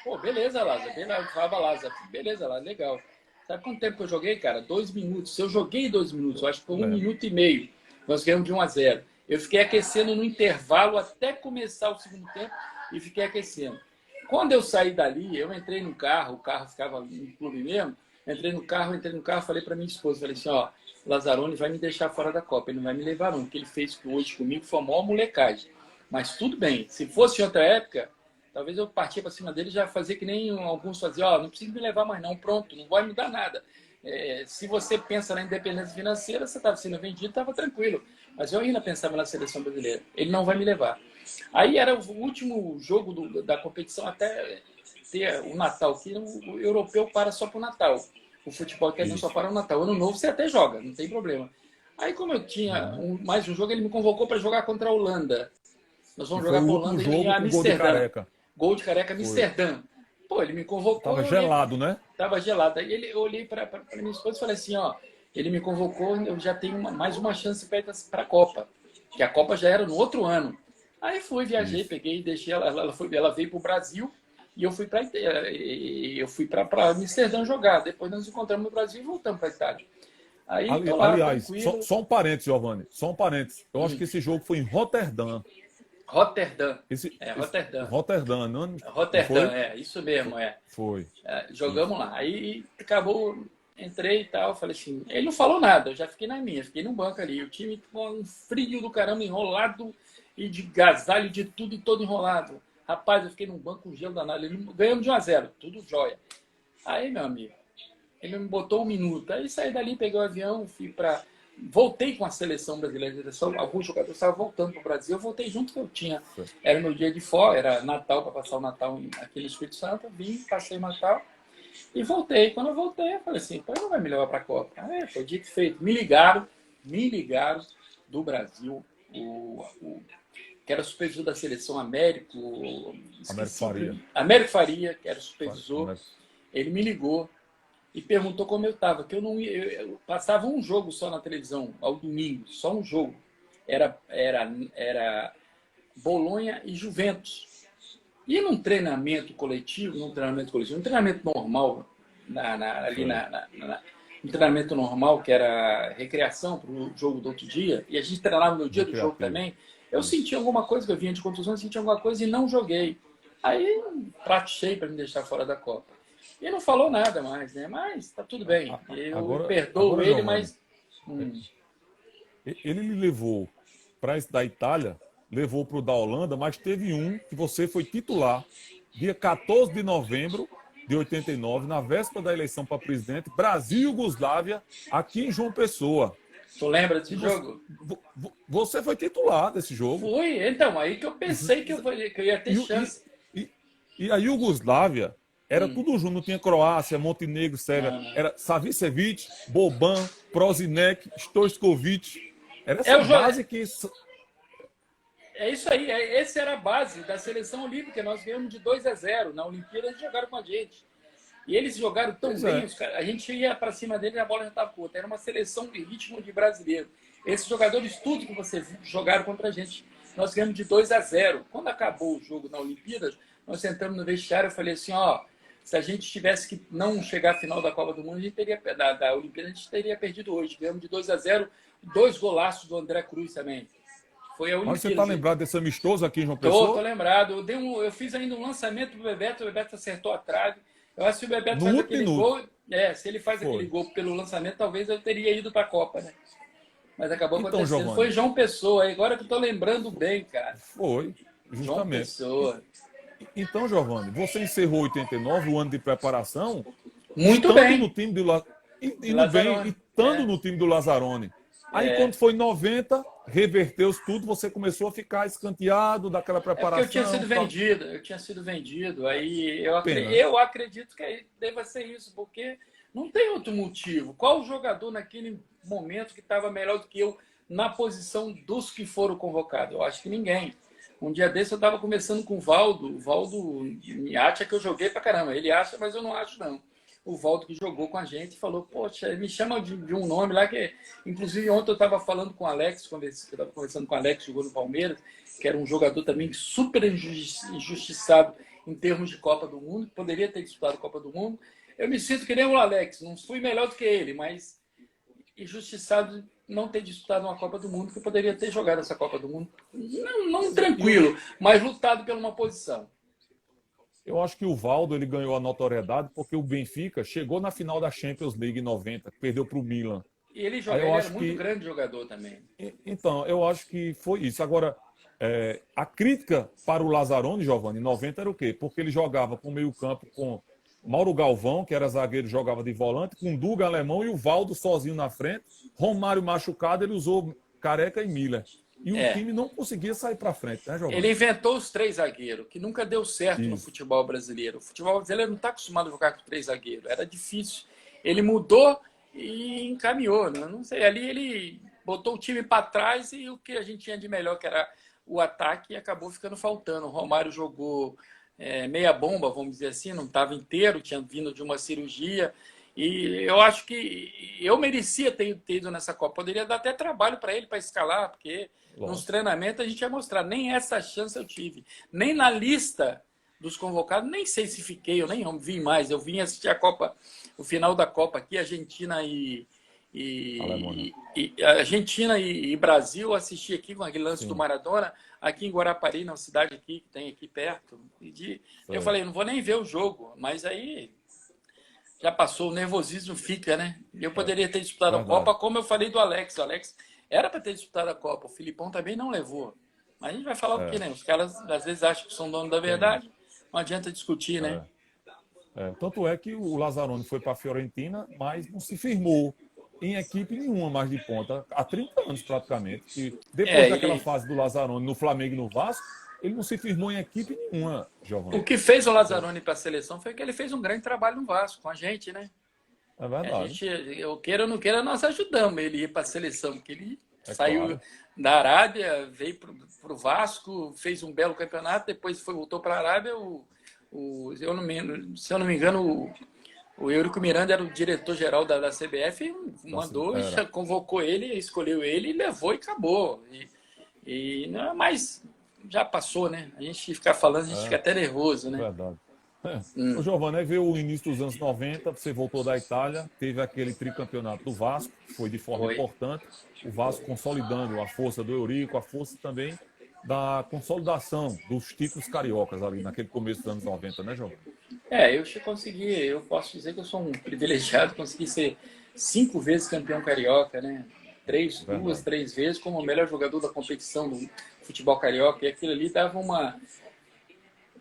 B: pô, beleza, Lázaro. Eu falava, Lázaro, beleza, Lázaro, legal. Sabe quanto tempo que eu joguei, cara? 2 minutos. Eu joguei 2 minutos, eu acho que foi 1 minuto e meio. Nós ganhamos de 1-0. Eu fiquei aquecendo no intervalo até começar o segundo tempo e fiquei aquecendo. Quando eu saí dali, eu entrei no carro, o carro ficava no clube mesmo, Entrei no carro, falei para minha esposa, falei assim, ó, Lazzaroni vai me deixar fora da Copa, ele não vai me levar não. O que ele fez hoje comigo foi a maior molecagem. Mas tudo bem, se fosse em outra época, talvez eu partia para cima dele e já fazia que nem alguns faziam, ó, não precisa me levar mais não, pronto, não vai mudar nada. Se você pensa na independência financeira, você estava sendo vendido, estava tranquilo. Mas eu ainda pensava na seleção brasileira. Ele não vai me levar. Aí era o último jogo da competição até ter o Natal, que o europeu para só para o Natal. O futebol italiano só para o Natal. Ano novo você até joga, não tem problema. Aí como eu tinha mais um jogo, ele me convocou para jogar contra a Holanda. Nós vamos jogar com a Holanda em Amsterdã. Gol de Careca, Amsterdã. Pô, ele me convocou.
A: Tava gelado, né?
B: Tava gelado. Aí eu olhei para minha esposa e falei assim, ó, ele me convocou, eu já tenho mais uma chance para a Copa. Que a Copa já era no outro ano. Aí fui, viajei, peguei, deixei ela veio para o Brasil e eu fui para Amsterdã jogar. Depois nós nos encontramos no Brasil e voltamos para a Itália. Aí,
A: aliás, só um parênteses, Giovanni, só um parênteses. Eu acho que esse jogo foi em Roterdã.
B: Roterdã.
A: Roterdã, não?
B: Roterdã, isso mesmo,
A: Foi.
B: Jogamos lá. Aí acabou, entrei e tal, falei assim, ele não falou nada, eu já fiquei na minha, fiquei no banco ali. O time com um frio do caramba, enrolado e de gasalho, de tudo e todo enrolado. Rapaz, eu fiquei no banco com gelo danado. Ganhamos de 1-0, tudo jóia. Aí, meu amigo, ele me botou 1 minuto. Aí saí dali, peguei o avião, voltei com a seleção brasileira. Alguns jogadores estavam voltando para o Brasil. Eu voltei junto que eu tinha. Era meu dia de folga, era Natal, para passar o Natal aqui no Espírito Santo. Vim, passei o Natal e voltei. Quando eu voltei, eu falei assim, pô, não vai me levar para a Copa. Aí foi dito e feito. Me ligaram do Brasil, que era supervisor da seleção Américo Faria, que era o supervisor. Ele me ligou e perguntou como eu estava, que eu passava um jogo só na televisão, ao domingo, só um jogo. Era Bolonha e Juventus. E num treinamento coletivo, um treinamento normal, um treinamento normal, que era recreação para o jogo do outro dia, e a gente treinava no dia do jogo também, eu senti alguma coisa, que eu vinha de contusão, senti alguma coisa e não joguei. Aí, prato cheio para me deixar fora da Copa. E não falou nada mais, né? Mas tá tudo bem. Eu perdoo ele, mas...
A: Ele me levou para esse da Itália, levou para o da Holanda, mas teve um que você foi titular, dia 14 de novembro de 89, na véspera da eleição para presidente, Brasil e Iugoslávia, aqui em João Pessoa.
B: Tu lembra desse jogo?
A: Você foi titular desse jogo.
B: Fui, então, aí que eu pensei que eu ia ter chance.
A: E a Iugoslávia era tudo junto, não tinha Croácia, Montenegro, Sérvia, era Savicevic, Boban, Prozinec, Stojkovic. Era essa base que...
B: É isso aí, essa era a base da seleção olímpica. Nós ganhamos de 2-0 na Olimpíada, eles jogaram com a gente. E eles jogaram tão bem, a gente ia para cima deles e a bola já estava curta. Era uma seleção de ritmo de brasileiro. Esses jogadores, tudo que você viu, jogaram contra a gente. Nós ganhamos de 2-0. Quando acabou o jogo na Olimpíada, nós entramos no vestiário e eu falei assim, ó, se a gente tivesse que não chegar à final da Copa do Mundo, da Olimpíada, a gente teria perdido hoje. Ganhamos de 2-0, 2 golaços do André Cruz também. Foi a Olimpíada.
A: Mas você está lembrado desse amistoso aqui em João Pessoa?
B: Tô lembrado. Eu fiz ainda um lançamento pro Bebeto, o Bebeto acertou a trave. Eu acho que se o Bebeto faz aquele gol, se ele faz aquele gol pelo lançamento, talvez eu teria ido para a Copa, né? Mas acabou acontecendo.
A: Giovani,
B: foi João Pessoa, agora que eu tô lembrando bem, cara.
A: Foi, justamente.
B: João Pessoa.
A: Então, Giovani, você encerrou 89, o ano de preparação,
B: muito bem.
A: No time estando no time do Lazzaroni. Aí, quando foi 90, reverteu tudo, você começou a ficar escanteado daquela preparação.
B: Eu tinha sido vendido. Aí eu acredito que deva ser isso, porque não tem outro motivo. Qual jogador naquele momento que estava melhor do que eu na posição dos que foram convocados? Eu acho que ninguém. Um dia desse eu estava conversando com o Valdo. O Valdo me acha que eu joguei pra caramba. Ele acha, mas eu não acho, não. O Valdo que jogou com a gente falou, poxa, me chama de um nome lá que... Inclusive, ontem eu estava falando com o Alex, estava conversando com o Alex, que jogou no Palmeiras, que era um jogador também super injustiçado em termos de Copa do Mundo, poderia ter disputado a Copa do Mundo. Eu me sinto que nem o Alex, não fui melhor do que ele, mas injustiçado não ter disputado uma Copa do Mundo, que eu poderia ter jogado essa Copa do Mundo, não tranquilo, mas lutado por uma posição.
A: Eu acho que o Valdo ele ganhou a notoriedade porque o Benfica chegou na final da Champions League em 90, perdeu para o Milan.
B: E ele,
A: Aí
B: joga,
A: eu
B: ele era
A: acho
B: muito
A: que
B: grande jogador também.
A: então, eu acho que foi isso. Agora, a crítica para o Lazzaroni, Giovanni, em 90 era o quê? Porque ele jogava com o meio-campo com Mauro Galvão, que era zagueiro, jogava de volante, com Duga Alemão e o Valdo sozinho na frente. Romário machucado, ele usou Careca e Miller. E o
B: É.
A: time não conseguia sair para frente, né,
B: Ele
A: Giovanni?
B: inventou os três zagueiros, que nunca deu certo no
A: Isso.
B: futebol brasileiro. O futebol brasileiro não está acostumado a jogar com três zagueiros. Era difícil. Ele mudou e encaminhou. Né? Não sei, ali ele botou o time para trás e o que a gente tinha de melhor, que era o ataque, acabou ficando faltando. O Romário jogou meia bomba, vamos dizer assim, não estava inteiro, tinha vindo de uma cirurgia. E eu acho que eu merecia ter ido nessa Copa. Poderia dar até trabalho para ele, para escalar, porque nos
A: Lógico.
B: treinamentos a gente ia mostrar. Nem essa chance eu tive. Nem na lista dos convocados, nem sei se fiquei, eu nem vi mais. Eu vim assistir a Copa, o final da Copa aqui, Argentina
A: Alemanha.
B: Argentina e Brasil, assisti aqui com aquele lance do
A: Sim.
B: Maradona, aqui em Guarapari, na cidade aqui, que tem aqui perto. Eu
A: Certo.
B: falei, não vou nem ver o jogo, mas aí já passou, o nervosismo fica, né? Eu poderia ter disputado a
A: Verdade.
B: Copa, como eu falei do Alex. O Alex era para ter disputado a Copa, o Filipão também não levou. Mas a gente vai falar o quê,
A: É.
B: né? Os caras às vezes acham que são dono da
A: Tem
B: verdade,
A: isso.
B: não adianta discutir, né?
A: É. Tanto é que o Lazzaroni foi para a Fiorentina, mas não se firmou em equipe nenhuma mais de ponta, há 30 anos praticamente. E depois daquela
B: Ele.
A: fase do Lazzaroni no Flamengo e no Vasco, ele não se firmou em equipe nenhuma,
B: O
A: Giovanni.
B: que fez o Lazzaroni para a seleção foi que ele fez um grande trabalho no Vasco, com a gente, né?
A: É
B: A
A: verdade,
B: gente, eu queira ou não queira, nós ajudamos ele a ir para a seleção, porque ele
A: é
B: saiu
A: claro.
B: da Arábia, veio para o Vasco, fez um belo campeonato, depois voltou para a Arábia. Se eu não me engano, o Eurico Miranda era o diretor-geral da CBF, mandou,
A: Era.
B: convocou ele, escolheu ele, levou e acabou. E não é mais, já passou, né? A gente ficar falando, a gente fica
A: É,
B: até nervoso,
A: é
B: né?
A: verdade. Ô, Giovanni, aí veio o início dos anos 90, você voltou da Itália, teve aquele tricampeonato do Vasco, que foi de forma
B: Foi.
A: importante, o Vasco consolidando a força do Eurico, a força também da consolidação dos títulos cariocas ali naquele começo dos anos 90, né, Giovanni?
B: Eu posso dizer que eu sou um privilegiado, consegui ser 5 vezes campeão carioca, né? Duas,
A: Verdade.
B: 3 vezes como o melhor jogador da competição do futebol carioca. E aquilo ali dava uma.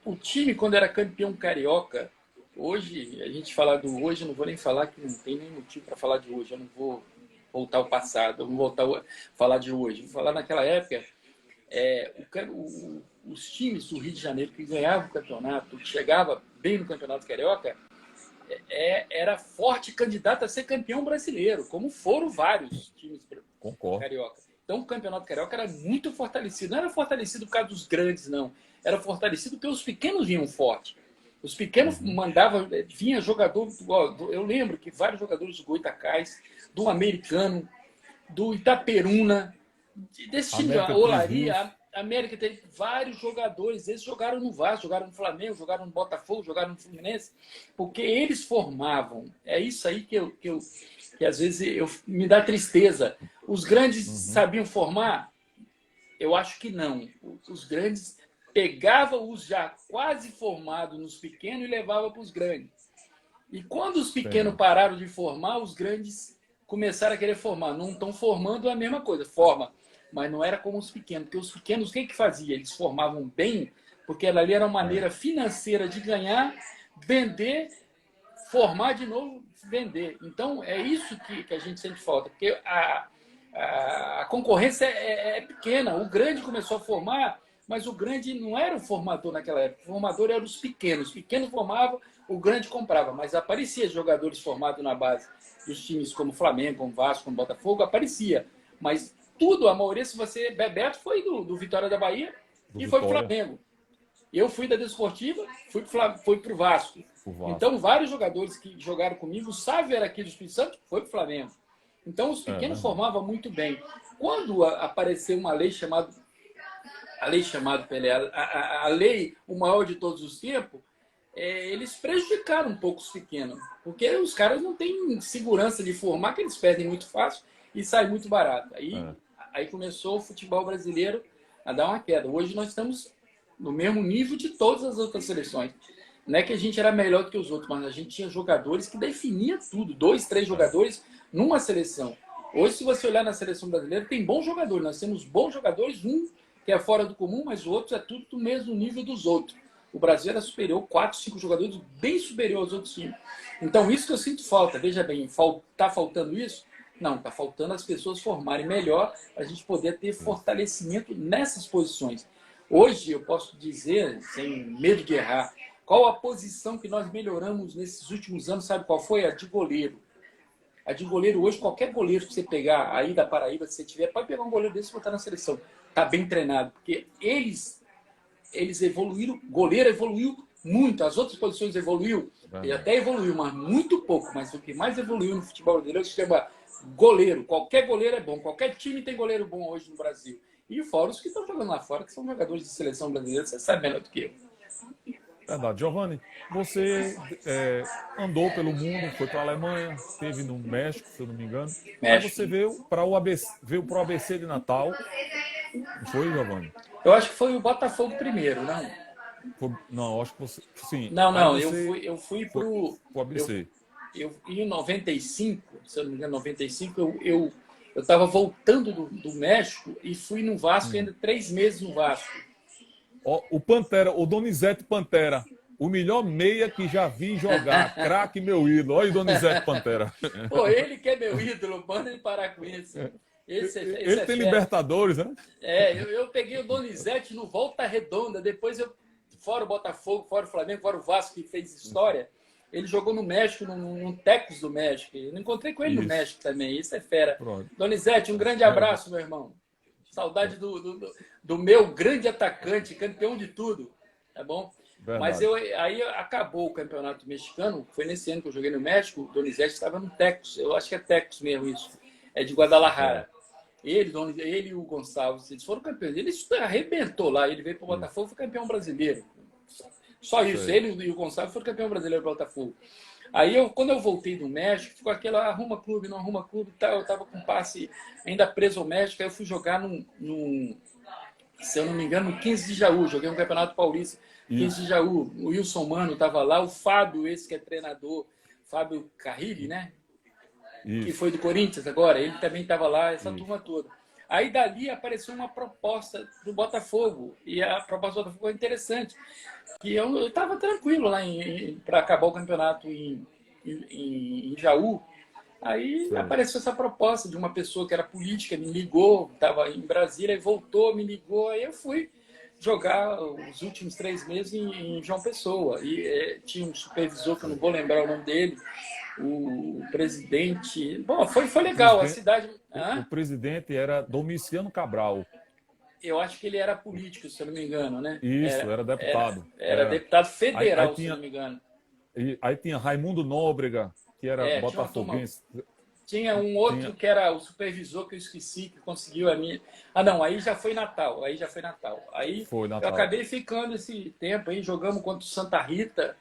B: O time, quando era campeão carioca, hoje, a gente falar do hoje, eu não vou nem falar que não tem nem motivo para falar de hoje. Eu não vou voltar ao passado, eu não vou voltar a falar de hoje. Vou falar naquela época, os times do Rio de Janeiro que ganhavam o campeonato, que chegava bem no campeonato carioca, era forte candidato a ser campeão brasileiro, como foram vários times
A: Concordo.
B: carioca. Então o campeonato carioca era muito fortalecido. Não era fortalecido por causa dos grandes, não. Era fortalecido porque os pequenos vinham forte. Os pequenos mandavam, vinha jogador. Eu lembro que vários jogadores do Goitacás, do Americano, do Itaperuna, desse time da
A: América Três
B: Olaria,
A: Rios,
B: a América teve vários jogadores. Eles jogaram no Vasco, jogaram no Flamengo, jogaram no Botafogo, jogaram no Fluminense, porque eles formavam. É isso aí que às vezes me dá tristeza. Os grandes sabiam formar? Eu acho que não. Os grandes pegavam os já quase formados nos pequenos e levavam para os grandes. E quando os pequenos
A: entendi.
B: pararam de formar, os grandes começaram a querer formar. Não estão formando a mesma coisa, forma, mas não era como os pequenos. Porque os pequenos, o que fazia? Eles formavam bem, porque ali era uma maneira financeira de ganhar, vender, formar de novo, vender. Então, é isso que a gente sente falta, porque a concorrência é pequena. O grande começou a formar, mas o grande não era o formador naquela época. O formador eram os pequenos. Os pequenos formavam, o grande comprava. Mas aparecia jogadores formados na base dos times como Flamengo, como Vasco, como Botafogo, aparecia. Mas tudo, a maioria, se você... Bebeto foi do Vitória da Bahia
A: Do
B: e foi pro
A: Vitória,
B: Flamengo. Eu fui da Desportiva, fui pro Vasco.
A: o Vasco.
B: Então, vários jogadores que jogaram comigo, o Sávio era aqui do Espírito Santo, foi pro Flamengo. Então, os pequenos formavam muito bem. Quando apareceu uma lei chamada Pelé, a lei, o maior de todos os tempos, eles prejudicaram um pouco os pequenos, porque os caras não têm segurança de formar, que eles perdem muito fácil e sai muito barato. Aí começou o futebol brasileiro a dar uma queda. Hoje nós estamos no mesmo nível de todas as outras seleções. não é que a gente era melhor do que os outros, mas a gente tinha jogadores que definiam tudo. 2, 3 jogadores numa seleção. Hoje, se você olhar na seleção brasileira, tem bons jogadores. Nós temos bons jogadores, um que é fora do comum, mas o outro é tudo do mesmo nível dos outros. O Brasil era superior, 4, 5 jogadores bem superior aos outros times. Então, isso que eu sinto falta. Veja bem, está faltando isso? Não, está faltando as pessoas formarem melhor para a gente poder ter fortalecimento nessas posições. Hoje, eu posso dizer, sem medo de errar, qual a posição que nós melhoramos nesses últimos anos? Sabe qual foi? A de goleiro. A de goleiro hoje, qualquer goleiro que você pegar aí da Paraíba, se você tiver, pode pegar um goleiro desse e botar na seleção. Está bem treinado, porque eles evoluíram, goleiro evoluiu muito, as outras posições evoluiu, ele até evoluiu, mas muito pouco. Mas o que mais evoluiu no futebol brasileiro se chama goleiro. Qualquer goleiro é bom, qualquer time tem goleiro bom hoje no Brasil. E fora os que estão jogando lá fora, que são jogadores de seleção brasileira, você sabe melhor do que eu.
A: Verdade. Giovanni, você andou pelo mundo, foi para a Alemanha, esteve no México, se eu não me engano. Aí você veio para o ABC de Natal. Não foi, Giovanni?
B: Eu acho que foi o Botafogo primeiro, não?
A: Não, acho que você... Sim.
B: Não, eu fui para o
A: ABC.
B: Em 95, se eu não me engano, 95, eu estava voltando do México e fui no Vasco, ainda 3 meses no Vasco.
A: O Pantera, o Donizete Pantera, o melhor meia que já vi jogar, craque meu ídolo. Olha o Donizete Pantera.
B: Pô, ele que é meu ídolo, manda ele parar com isso.
A: Ele tem Libertadores, né?
B: Eu peguei o Donizete no Volta Redonda, depois fora o Botafogo, fora o Flamengo, fora o Vasco, que fez história, ele jogou no México, no Tecos do México. Eu encontrei com ele no México também, isso é fera.
A: Pronto.
B: Donizete, um grande abraço, meu irmão. Saudade do meu grande atacante, campeão de tudo, tá bom? Verdade. Mas aí acabou o campeonato mexicano, foi nesse ano que eu joguei no México, o Donizete estava no Tecos, eu acho que é Tecos mesmo isso, é de Guadalajara. Ele e o Gonçalves, eles foram campeões, ele arrebentou lá, ele veio para o Botafogo e foi campeão brasileiro. Só isso, ele e o Gonçalves foram campeão brasileiro do Botafogo. Aí, quando eu voltei do México, ficou aquela arruma clube, não arruma clube, tal. Eu estava com passe ainda preso ao México, aí eu fui jogar se eu não me engano, no 15 de Jaú, joguei um Campeonato Paulista, 15 de Jaú, o Wilson Mano estava lá, o Fábio, esse que é treinador, Fábio Carrilli, né? Que foi do Corinthians agora, ele também estava lá, essa turma toda. Aí dali apareceu uma proposta do Botafogo, e a proposta do Botafogo foi interessante, que eu estava tranquilo lá para acabar o campeonato em Jaú. Aí apareceu essa proposta de uma pessoa que era política, me ligou, estava em Brasília e voltou, me ligou, aí eu fui jogar os últimos 3 meses em João Pessoa. E tinha um supervisor, que eu não vou lembrar o nome dele, o presidente... Bom, foi legal, a cidade...
A: O presidente era Domiciano Cabral.
B: Eu acho que ele era político, se eu não me engano, né?
A: Isso, era deputado.
B: Era deputado federal, se eu não me engano.
A: Aí tinha Raimundo Nóbrega, que era botafoguense.
B: Tinha um outro que era o supervisor, que eu esqueci, que conseguiu a minha... não, aí já foi Natal. Aí
A: foi Natal.
B: Eu acabei ficando esse tempo aí, jogamos contra o Santa Rita.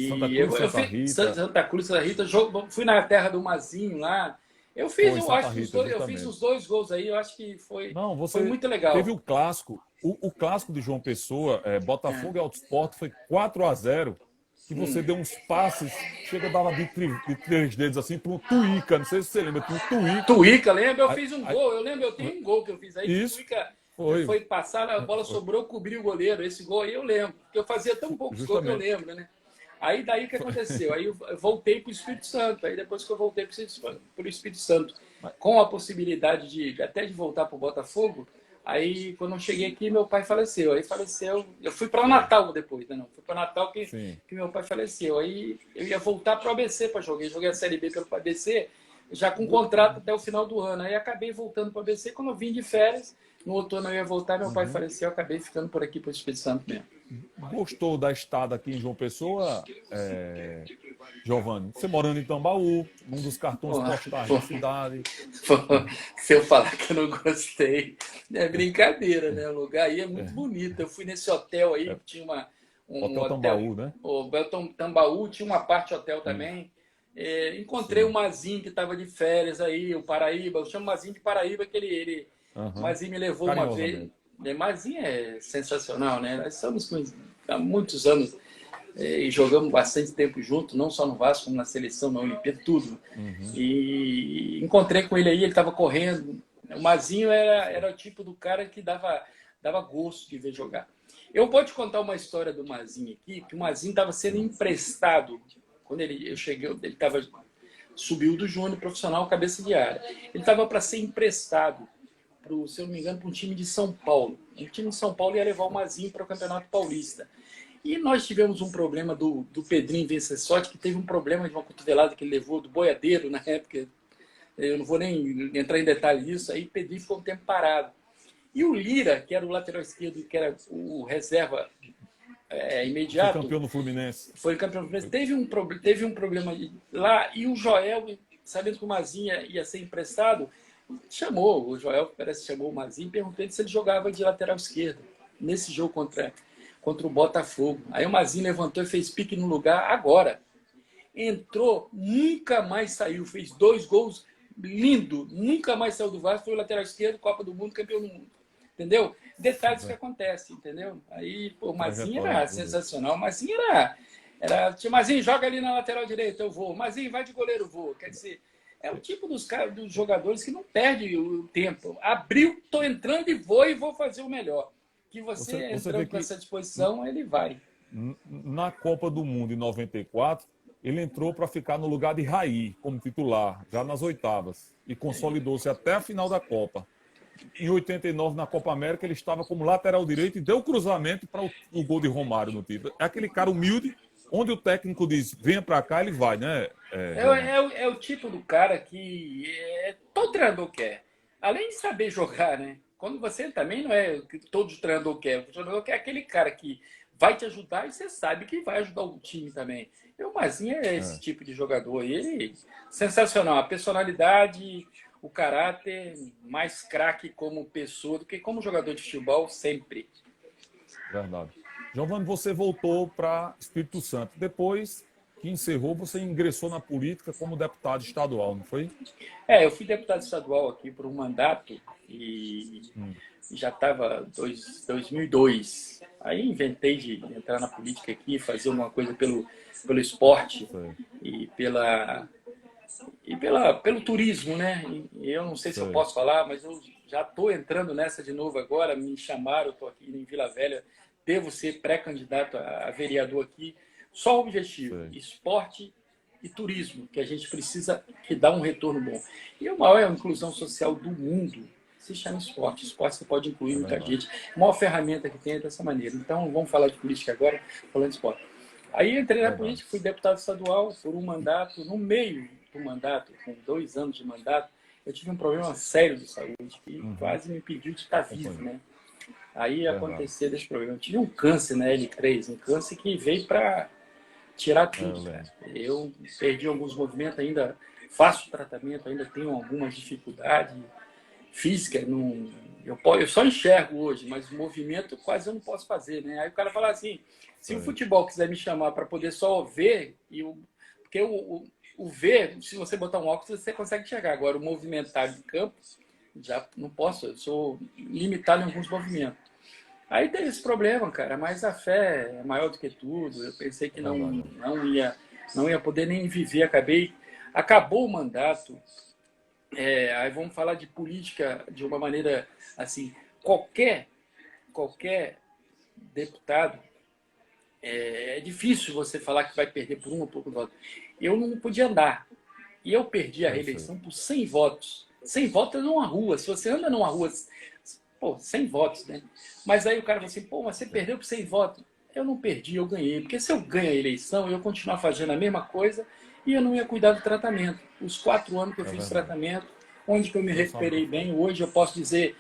B: Santa Cruz, Santa Rita. Fui na terra do Mazinho lá. Eu fiz os 2 gols aí, eu acho que foi muito legal.
A: Teve o clássico. O clássico de João Pessoa, Botafogo e Alto Esporte, foi 4-0. Que você deu uns passes, chega, dava de 3 dedos assim, para um Tuíca. Não sei se você lembra, tinha um Tuíca.
B: Tuíca, lembra? Eu fiz um gol. Eu lembro, eu tenho um gol que eu fiz aí.
A: Isso.
B: Tuíca foi passar, a bola sobrou, cobriu o goleiro. Esse gol aí eu lembro. Porque eu fazia tão poucos gols que eu lembro, né? Aí daí o que aconteceu? Aí eu voltei para o Espírito Santo. Aí depois que eu voltei para o Espírito Santo, com a possibilidade até de voltar para o Botafogo, aí quando eu cheguei aqui, meu pai faleceu. Aí faleceu. Eu fui para Natal depois, né? Não, fui para Natal que meu pai faleceu. Aí eu ia voltar para o ABC para jogar. Joguei a Série B pelo ABC, já com contrato até o final do ano. Aí acabei voltando para o ABC. Quando eu vim de férias, no outono eu ia voltar, meu pai faleceu. Eu acabei ficando por aqui para o Espírito Santo mesmo.
A: Gostou da estada aqui em João Pessoa, Giovanni? Você morando em Tambaú, um dos cartões postais da cidade.
B: Se eu falar que eu não gostei, é brincadeira, né? O lugar aí é muito bonito. Eu fui nesse hotel aí, que tinha um
A: hotel Tambaú, né?
B: O Belton Tambaú, tinha uma parte hotel também. Encontrei o Mazinho, que estava de férias aí, o Paraíba. Eu chamo o Mazinho de Paraíba, que o Mazinho me levou uma vez. Mazinho é sensacional, né? Nós somos há muitos anos e jogamos bastante tempo junto, não só no Vasco, como na seleção, na Olimpíada, tudo. E encontrei com ele aí, ele estava correndo. O Mazinho era o tipo do cara que dava gosto de ver jogar. Eu vou te contar uma história do Mazinho aqui, que o Mazinho estava sendo emprestado. Quando eu cheguei, ele subiu do júnior profissional, cabeça de área. Ele estava para ser emprestado, se eu não me engano, para um time de São Paulo. Um time de São Paulo ia levar o Mazinho para o Campeonato Paulista. E nós tivemos um problema do Pedrinho Vencessotti, que teve um problema de uma cotovelada que ele levou do boiadeiro na época. Eu não vou nem entrar em detalhe disso. Aí o Pedrinho ficou um tempo parado. E o Lira, que era o lateral esquerdo, que era o reserva imediato.
A: Foi campeão do Fluminense.
B: Foi campeão do Fluminense. Teve um problema lá. E o Joel, sabendo que o Mazinho ia ser emprestado, o Joel parece que chamou o Mazinho e perguntou se ele jogava de lateral esquerdo nesse jogo contra o Botafogo. Aí o Mazinho levantou e fez pique no lugar agora. Entrou, nunca mais saiu, fez 2 gols lindo, nunca mais saiu do Vasco, foi o lateral esquerdo, Copa do Mundo, campeão do mundo. Entendeu? Detalhes que acontecem, entendeu? Aí, pô, o Mazinho era sensacional. O Mazinho Mazinho, joga ali na lateral direita, eu vou. Mazinho, vai de goleiro, eu vou. Quer dizer, é o tipo dos jogadores que não perde o tempo. Abriu, tô entrando e vou fazer o melhor. Que você entrando com essa disposição, ele vai.
A: Na Copa do Mundo, em 94, ele entrou para ficar no lugar de Raí, como titular, já nas oitavas. E consolidou-se até a final da Copa. Em 89, na Copa América, ele estava como lateral direito e deu cruzamento para o gol de Romário no título. É aquele cara humilde, onde o técnico diz, venha para cá, ele vai, né?
B: É o tipo do cara que todo treinador quer. Além de saber jogar, né? Quando você também não é o que todo treinador quer. O treinador quer aquele cara que vai te ajudar e você sabe que vai ajudar o time também. E o Mazinho é esse tipo de jogador. E ele, sensacional. A personalidade, o caráter, mais craque como pessoa do que como jogador de futebol, sempre.
A: Verdade. Giovanni, você voltou para Espírito Santo. Depois que encerrou, você ingressou na política como deputado estadual, não foi?
B: Eu fui deputado estadual aqui por um mandato e já estava 2002. Aí inventei de entrar na política aqui, fazer alguma coisa pelo esporte e pelo turismo, né? E eu não sei se eu posso falar, mas eu já estou entrando nessa de novo agora. Me chamaram, estou aqui em Vila Velha, devo ser pré-candidato a vereador aqui. Só o objetivo, esporte e turismo, que a gente precisa que dá um retorno bom. E a maior inclusão social do mundo se chama esporte. Esporte você pode incluir muita gente. A maior ferramenta que tem é dessa maneira. Então, vamos falar de política agora, falando de esporte. Aí entrei na política, fui deputado estadual por um mandato. No meio do mandato, com 2 anos de mandato, eu tive um problema sério de saúde que quase me impediu de estar vivo, né? Aí aconteceu desse problema. Eu tive um câncer na L3, um câncer que veio para tirar tudo. Eu perdi alguns movimentos, ainda faço tratamento, ainda tenho algumas dificuldades físicas. Eu só enxergo hoje, mas o movimento quase eu não posso fazer, né? Aí o cara fala assim, se o futebol quiser me chamar para poder só ver, porque o ver, se você botar um óculos, você consegue enxergar. Agora, o movimentar de campo, já não posso, eu sou limitado em alguns movimentos. Aí teve esse problema, cara, mas a fé é maior do que tudo. Eu pensei que não ia poder nem viver. Acabou o mandato. Aí vamos falar de política de uma maneira assim. Qualquer deputado, é difícil você falar que vai perder por um ou por outro. Eu não podia andar. E eu perdi a reeleição por 100 votos. 100 votos numa rua. Se você anda numa rua... 100 votos, né? Mas aí o cara falou assim, mas você perdeu por 100 votos. Eu não perdi, eu ganhei. Porque se eu ganho a eleição, eu ia continuar fazendo a mesma coisa e eu não ia cuidar do tratamento. Os 4 anos que eu fiz tratamento, onde que eu me recuperei bem, hoje eu posso dizer,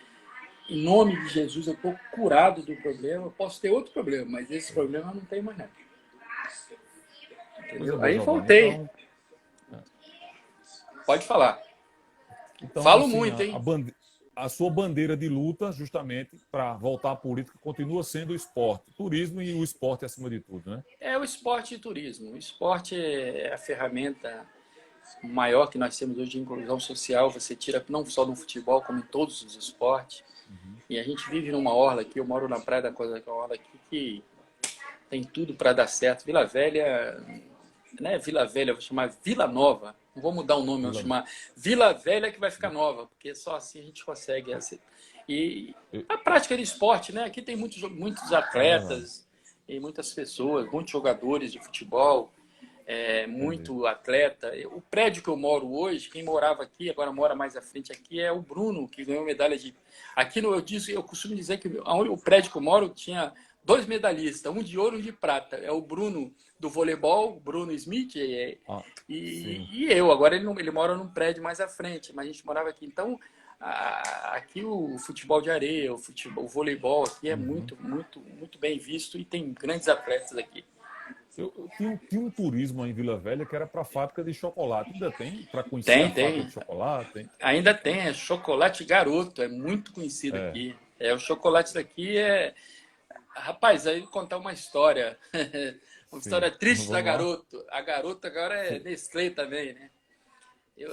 B: em nome de Jesus, eu estou curado do problema. Eu posso ter outro problema, mas esse problema eu não tenho mais nada. Entendeu? Aí voltei. Então... Pode falar.
A: Então,
B: falo
A: assim,
B: muito, hein?
A: A sua bandeira de luta, justamente, para voltar à política, continua sendo o esporte, turismo e o esporte acima de tudo, né?
B: O esporte e turismo. O esporte é a ferramenta maior que nós temos hoje de inclusão social. Você tira não só no futebol, como em todos os esportes. E a gente vive numa orla aqui, eu moro na Praia da Coisa, que é uma orla aqui que tem tudo para dar certo. Vila Velha, né? Vila Velha, eu vou chamar Vila Nova. Não vou mudar o nome, vou chamar Vila Velha que vai ficar nova, porque só assim a gente consegue. E a prática de esporte, né? Aqui tem muitos atletas e muitas pessoas, muitos jogadores de futebol, muito atleta. O prédio que eu moro hoje, quem morava aqui, agora mora mais à frente aqui, é o Bruno, que ganhou medalha de... Aqui eu costumo dizer que o prédio que eu moro tinha 2 medalhistas, um de ouro e um de prata. É o Bruno do voleibol, o Bruno Smith, e eu. Agora ele mora num prédio mais à frente, mas a gente morava aqui. Então, aqui o futebol de areia, o voleibol aqui é muito, muito, muito bem visto e tem grandes atletas aqui.
A: Eu tinha um turismo em Vila Velha que era para a fábrica de chocolate. Ainda tem? Para conhecer a fábrica de chocolate? Tem.
B: Ainda tem, é chocolate Garoto, é muito conhecido aqui. O chocolate daqui Rapaz, aí vou contar uma história. Uma história triste da Garoto. A Garoto agora é Nestlé também, né?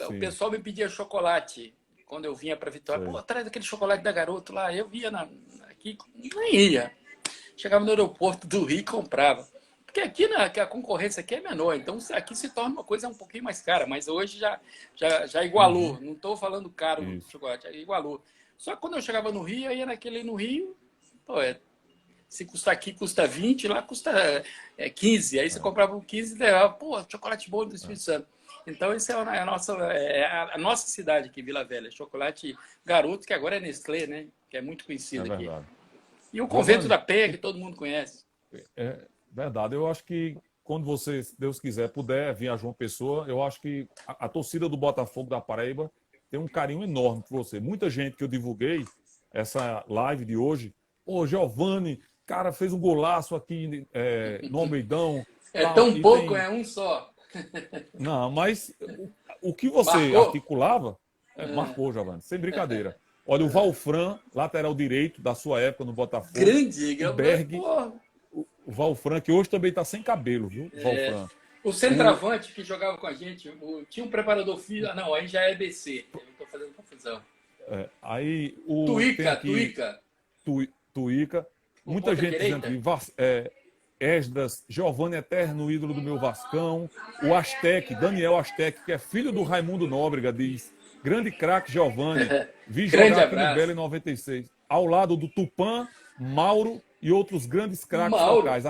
B: O pessoal me pedia chocolate quando eu vinha para Vitória. Pô, traz aquele chocolate da Garoto lá. Eu via aqui, nem ia. Chegava no aeroporto do Rio e comprava. Porque aqui a concorrência aqui é menor, então aqui se torna uma coisa um pouquinho mais cara, mas hoje já igualou. Não estou falando caro no chocolate, igualou. Só que quando eu chegava no Rio, eu ia no Rio, pô, se custa aqui, custa 20, lá custa 15. Aí você comprava um 15 e levava, pô, chocolate bom do Espírito Santo. Então, isso é a nossa cidade aqui, Vila Velha. Chocolate Garoto, que agora é Nestlé, né? Que é muito conhecido aqui. E o Convento da Penha, que todo mundo conhece.
A: Verdade. Eu acho que quando você, se Deus quiser, puder vir a João Pessoa, eu acho que a torcida do Botafogo da Paraíba tem um carinho enorme por você. Muita gente que eu divulguei essa live de hoje, Giovani, cara, fez um golaço aqui no Almeidão.
B: Tão pouco, é um só.
A: Não, mas o que você articulava, marcou, Giovani, sem brincadeira. Olha, o Valfran, lateral direito da sua época no Botafogo.
B: Grande,
A: o Berg, o Valfran, que hoje também está sem cabelo, viu? Valfran.
B: O centroavante que jogava com a gente, tinha um preparador físico. Não, aí já é BC. Eu estou fazendo confusão.
A: Aí Tuíca. Muita gente dizendo que Esdras, Giovani Eterno, ídolo do meu Vascão. O Aztec, Daniel Aztec, que é filho do Raimundo Nóbrega, diz: grande craque Giovani. Vi jogar aqui no Belo em 96. Ao lado do Tupã, Mauro e outros grandes craques locais.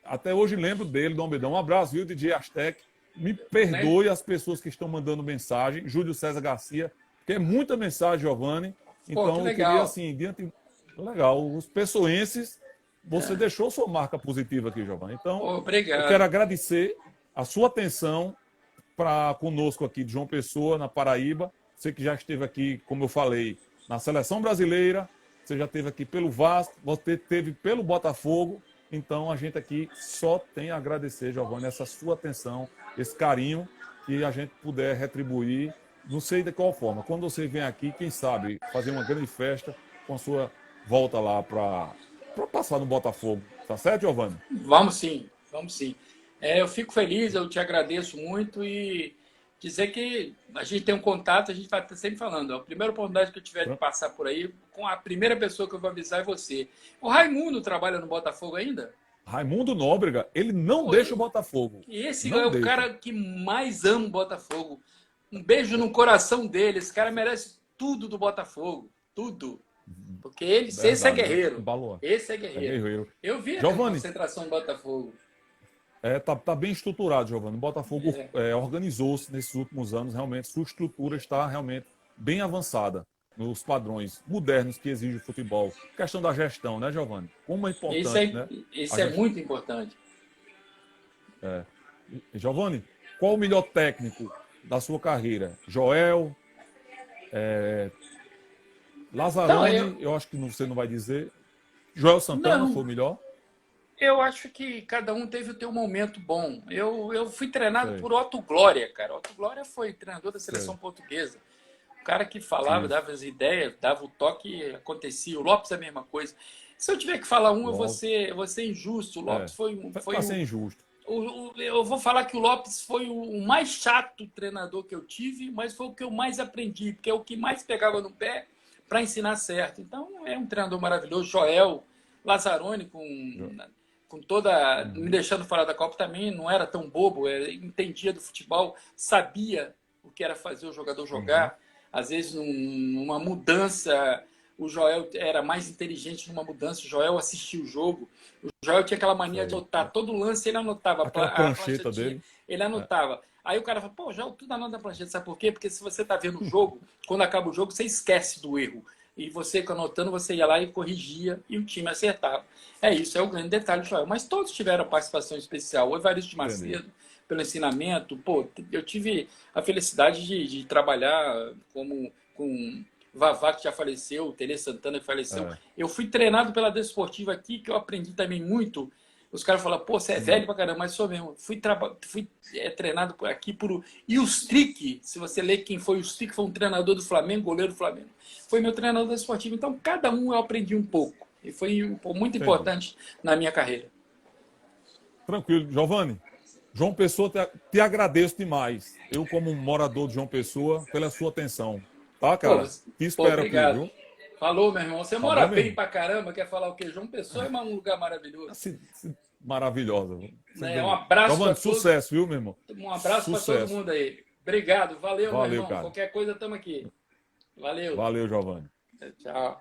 A: Até hoje lembro dele, do Almeidão. Um abraço, viu, DJ Aztec. Me perdoe as pessoas que estão mandando mensagem. Júlio César Garcia, porque é muita mensagem, Giovani. Então, eu queria, assim, legal. Os pessoenses, você deixou sua marca positiva aqui, Giovani. Então,
B: obrigado.
A: Eu quero agradecer a sua atenção conosco aqui de João Pessoa, na Paraíba. Você que já esteve aqui, como eu falei, na Seleção Brasileira, você já esteve aqui pelo Vasco, você esteve pelo Botafogo. Então, a gente aqui só tem a agradecer, Giovani, essa sua atenção, esse carinho que a gente puder retribuir, não sei de qual forma. Quando você vem aqui, quem sabe, fazer uma grande festa com a sua volta lá para passar no Botafogo. Tá certo, Giovani?
B: Vamos sim, vamos sim. Eu fico feliz, eu te agradeço muito e dizer que a gente tem um contato, a gente vai estar sempre falando. A primeira oportunidade que eu tiver de passar por aí, com a primeira pessoa que eu vou avisar é você. O Raimundo trabalha no Botafogo ainda?
A: Raimundo Nóbrega, ele não deixa o Botafogo.
B: Esse não é o cara que mais ama o Botafogo. Um beijo no coração dele. Esse cara merece tudo do Botafogo. Tudo. Porque esse é guerreiro. Esse é guerreiro. Eu vi a concentração do Botafogo.
A: Tá bem estruturado, Giovani. O Botafogo organizou-se nesses últimos anos. Realmente, sua estrutura está realmente bem avançada nos padrões modernos que exige o futebol. Questão da gestão, né, Giovani? Como é importante, né?
B: Isso é muito importante.
A: Giovani, qual o melhor técnico da sua carreira? Joel? Lazzaroni, eu acho que você não vai dizer. Joel Santana foi o melhor?
B: Eu acho que cada um teve o seu momento bom. Eu fui treinado por Otto Glória, cara. Otto Glória foi treinador da seleção portuguesa. O cara que falava, dava as ideias, dava o toque, acontecia. O Lopes é a mesma coisa. Se eu tiver que falar eu vou ser injusto. O Lopes foi
A: ser injusto.
B: Eu vou falar que o Lopes foi o mais chato treinador que eu tive, mas foi o que eu mais aprendi, porque é o que mais pegava no pé para ensinar certo. Então, é um treinador maravilhoso. Joel, Lazzaroni com com toda... me deixando fora da Copa também, não era tão bobo, entendia do futebol, sabia o que era fazer o jogador jogar. Às vezes, numa mudança, o Joel era mais inteligente numa mudança, o Joel assistia o jogo. O Joel tinha aquela mania de anotar todo lance, ele anotava.
A: Aquela prancheta dele.
B: Ele anotava. Aí o cara fala, pô, Joel, tudo anota na prancheta, sabe por quê? Porque se você tá vendo o jogo, quando acaba o jogo, você esquece do erro. E você, anotando, você ia lá e corrigia e o time acertava. É isso, é o grande detalhe do Joel. Mas todos tiveram participação especial. O Evaristo de Macedo, pelo ensinamento, pô, eu tive a felicidade de trabalhar com Vavá, que já faleceu, o Tele Santana, que faleceu. Eu fui treinado pela Desportiva aqui, que eu aprendi também muito. Os caras falam, pô, você é velho pra caramba, mas sou mesmo. Fui treinado aqui por... E o Strick, se você ler quem foi o Strick, foi um treinador do Flamengo, goleiro do Flamengo. Foi meu treinador da Desportiva. Então, cada um eu aprendi um pouco. E foi muito importante na minha carreira.
A: Tranquilo. Giovanni, João Pessoa, te agradeço demais. Eu, como um morador de João Pessoa, pela sua atenção. Tá, cara? Te espero aqui, viu?
B: Falou, meu irmão. Você mora bem pra caramba, quer falar o quê? João Pessoa é um lugar maravilhoso.
A: Maravilhosa.
B: Um abraço
A: para todos. Sucesso, viu, meu irmão?
B: Um abraço para todo mundo aí. Obrigado. Valeu, meu irmão.
A: Cara.
B: Qualquer coisa, estamos aqui. Valeu.
A: Valeu, Giovanni.
B: Tchau.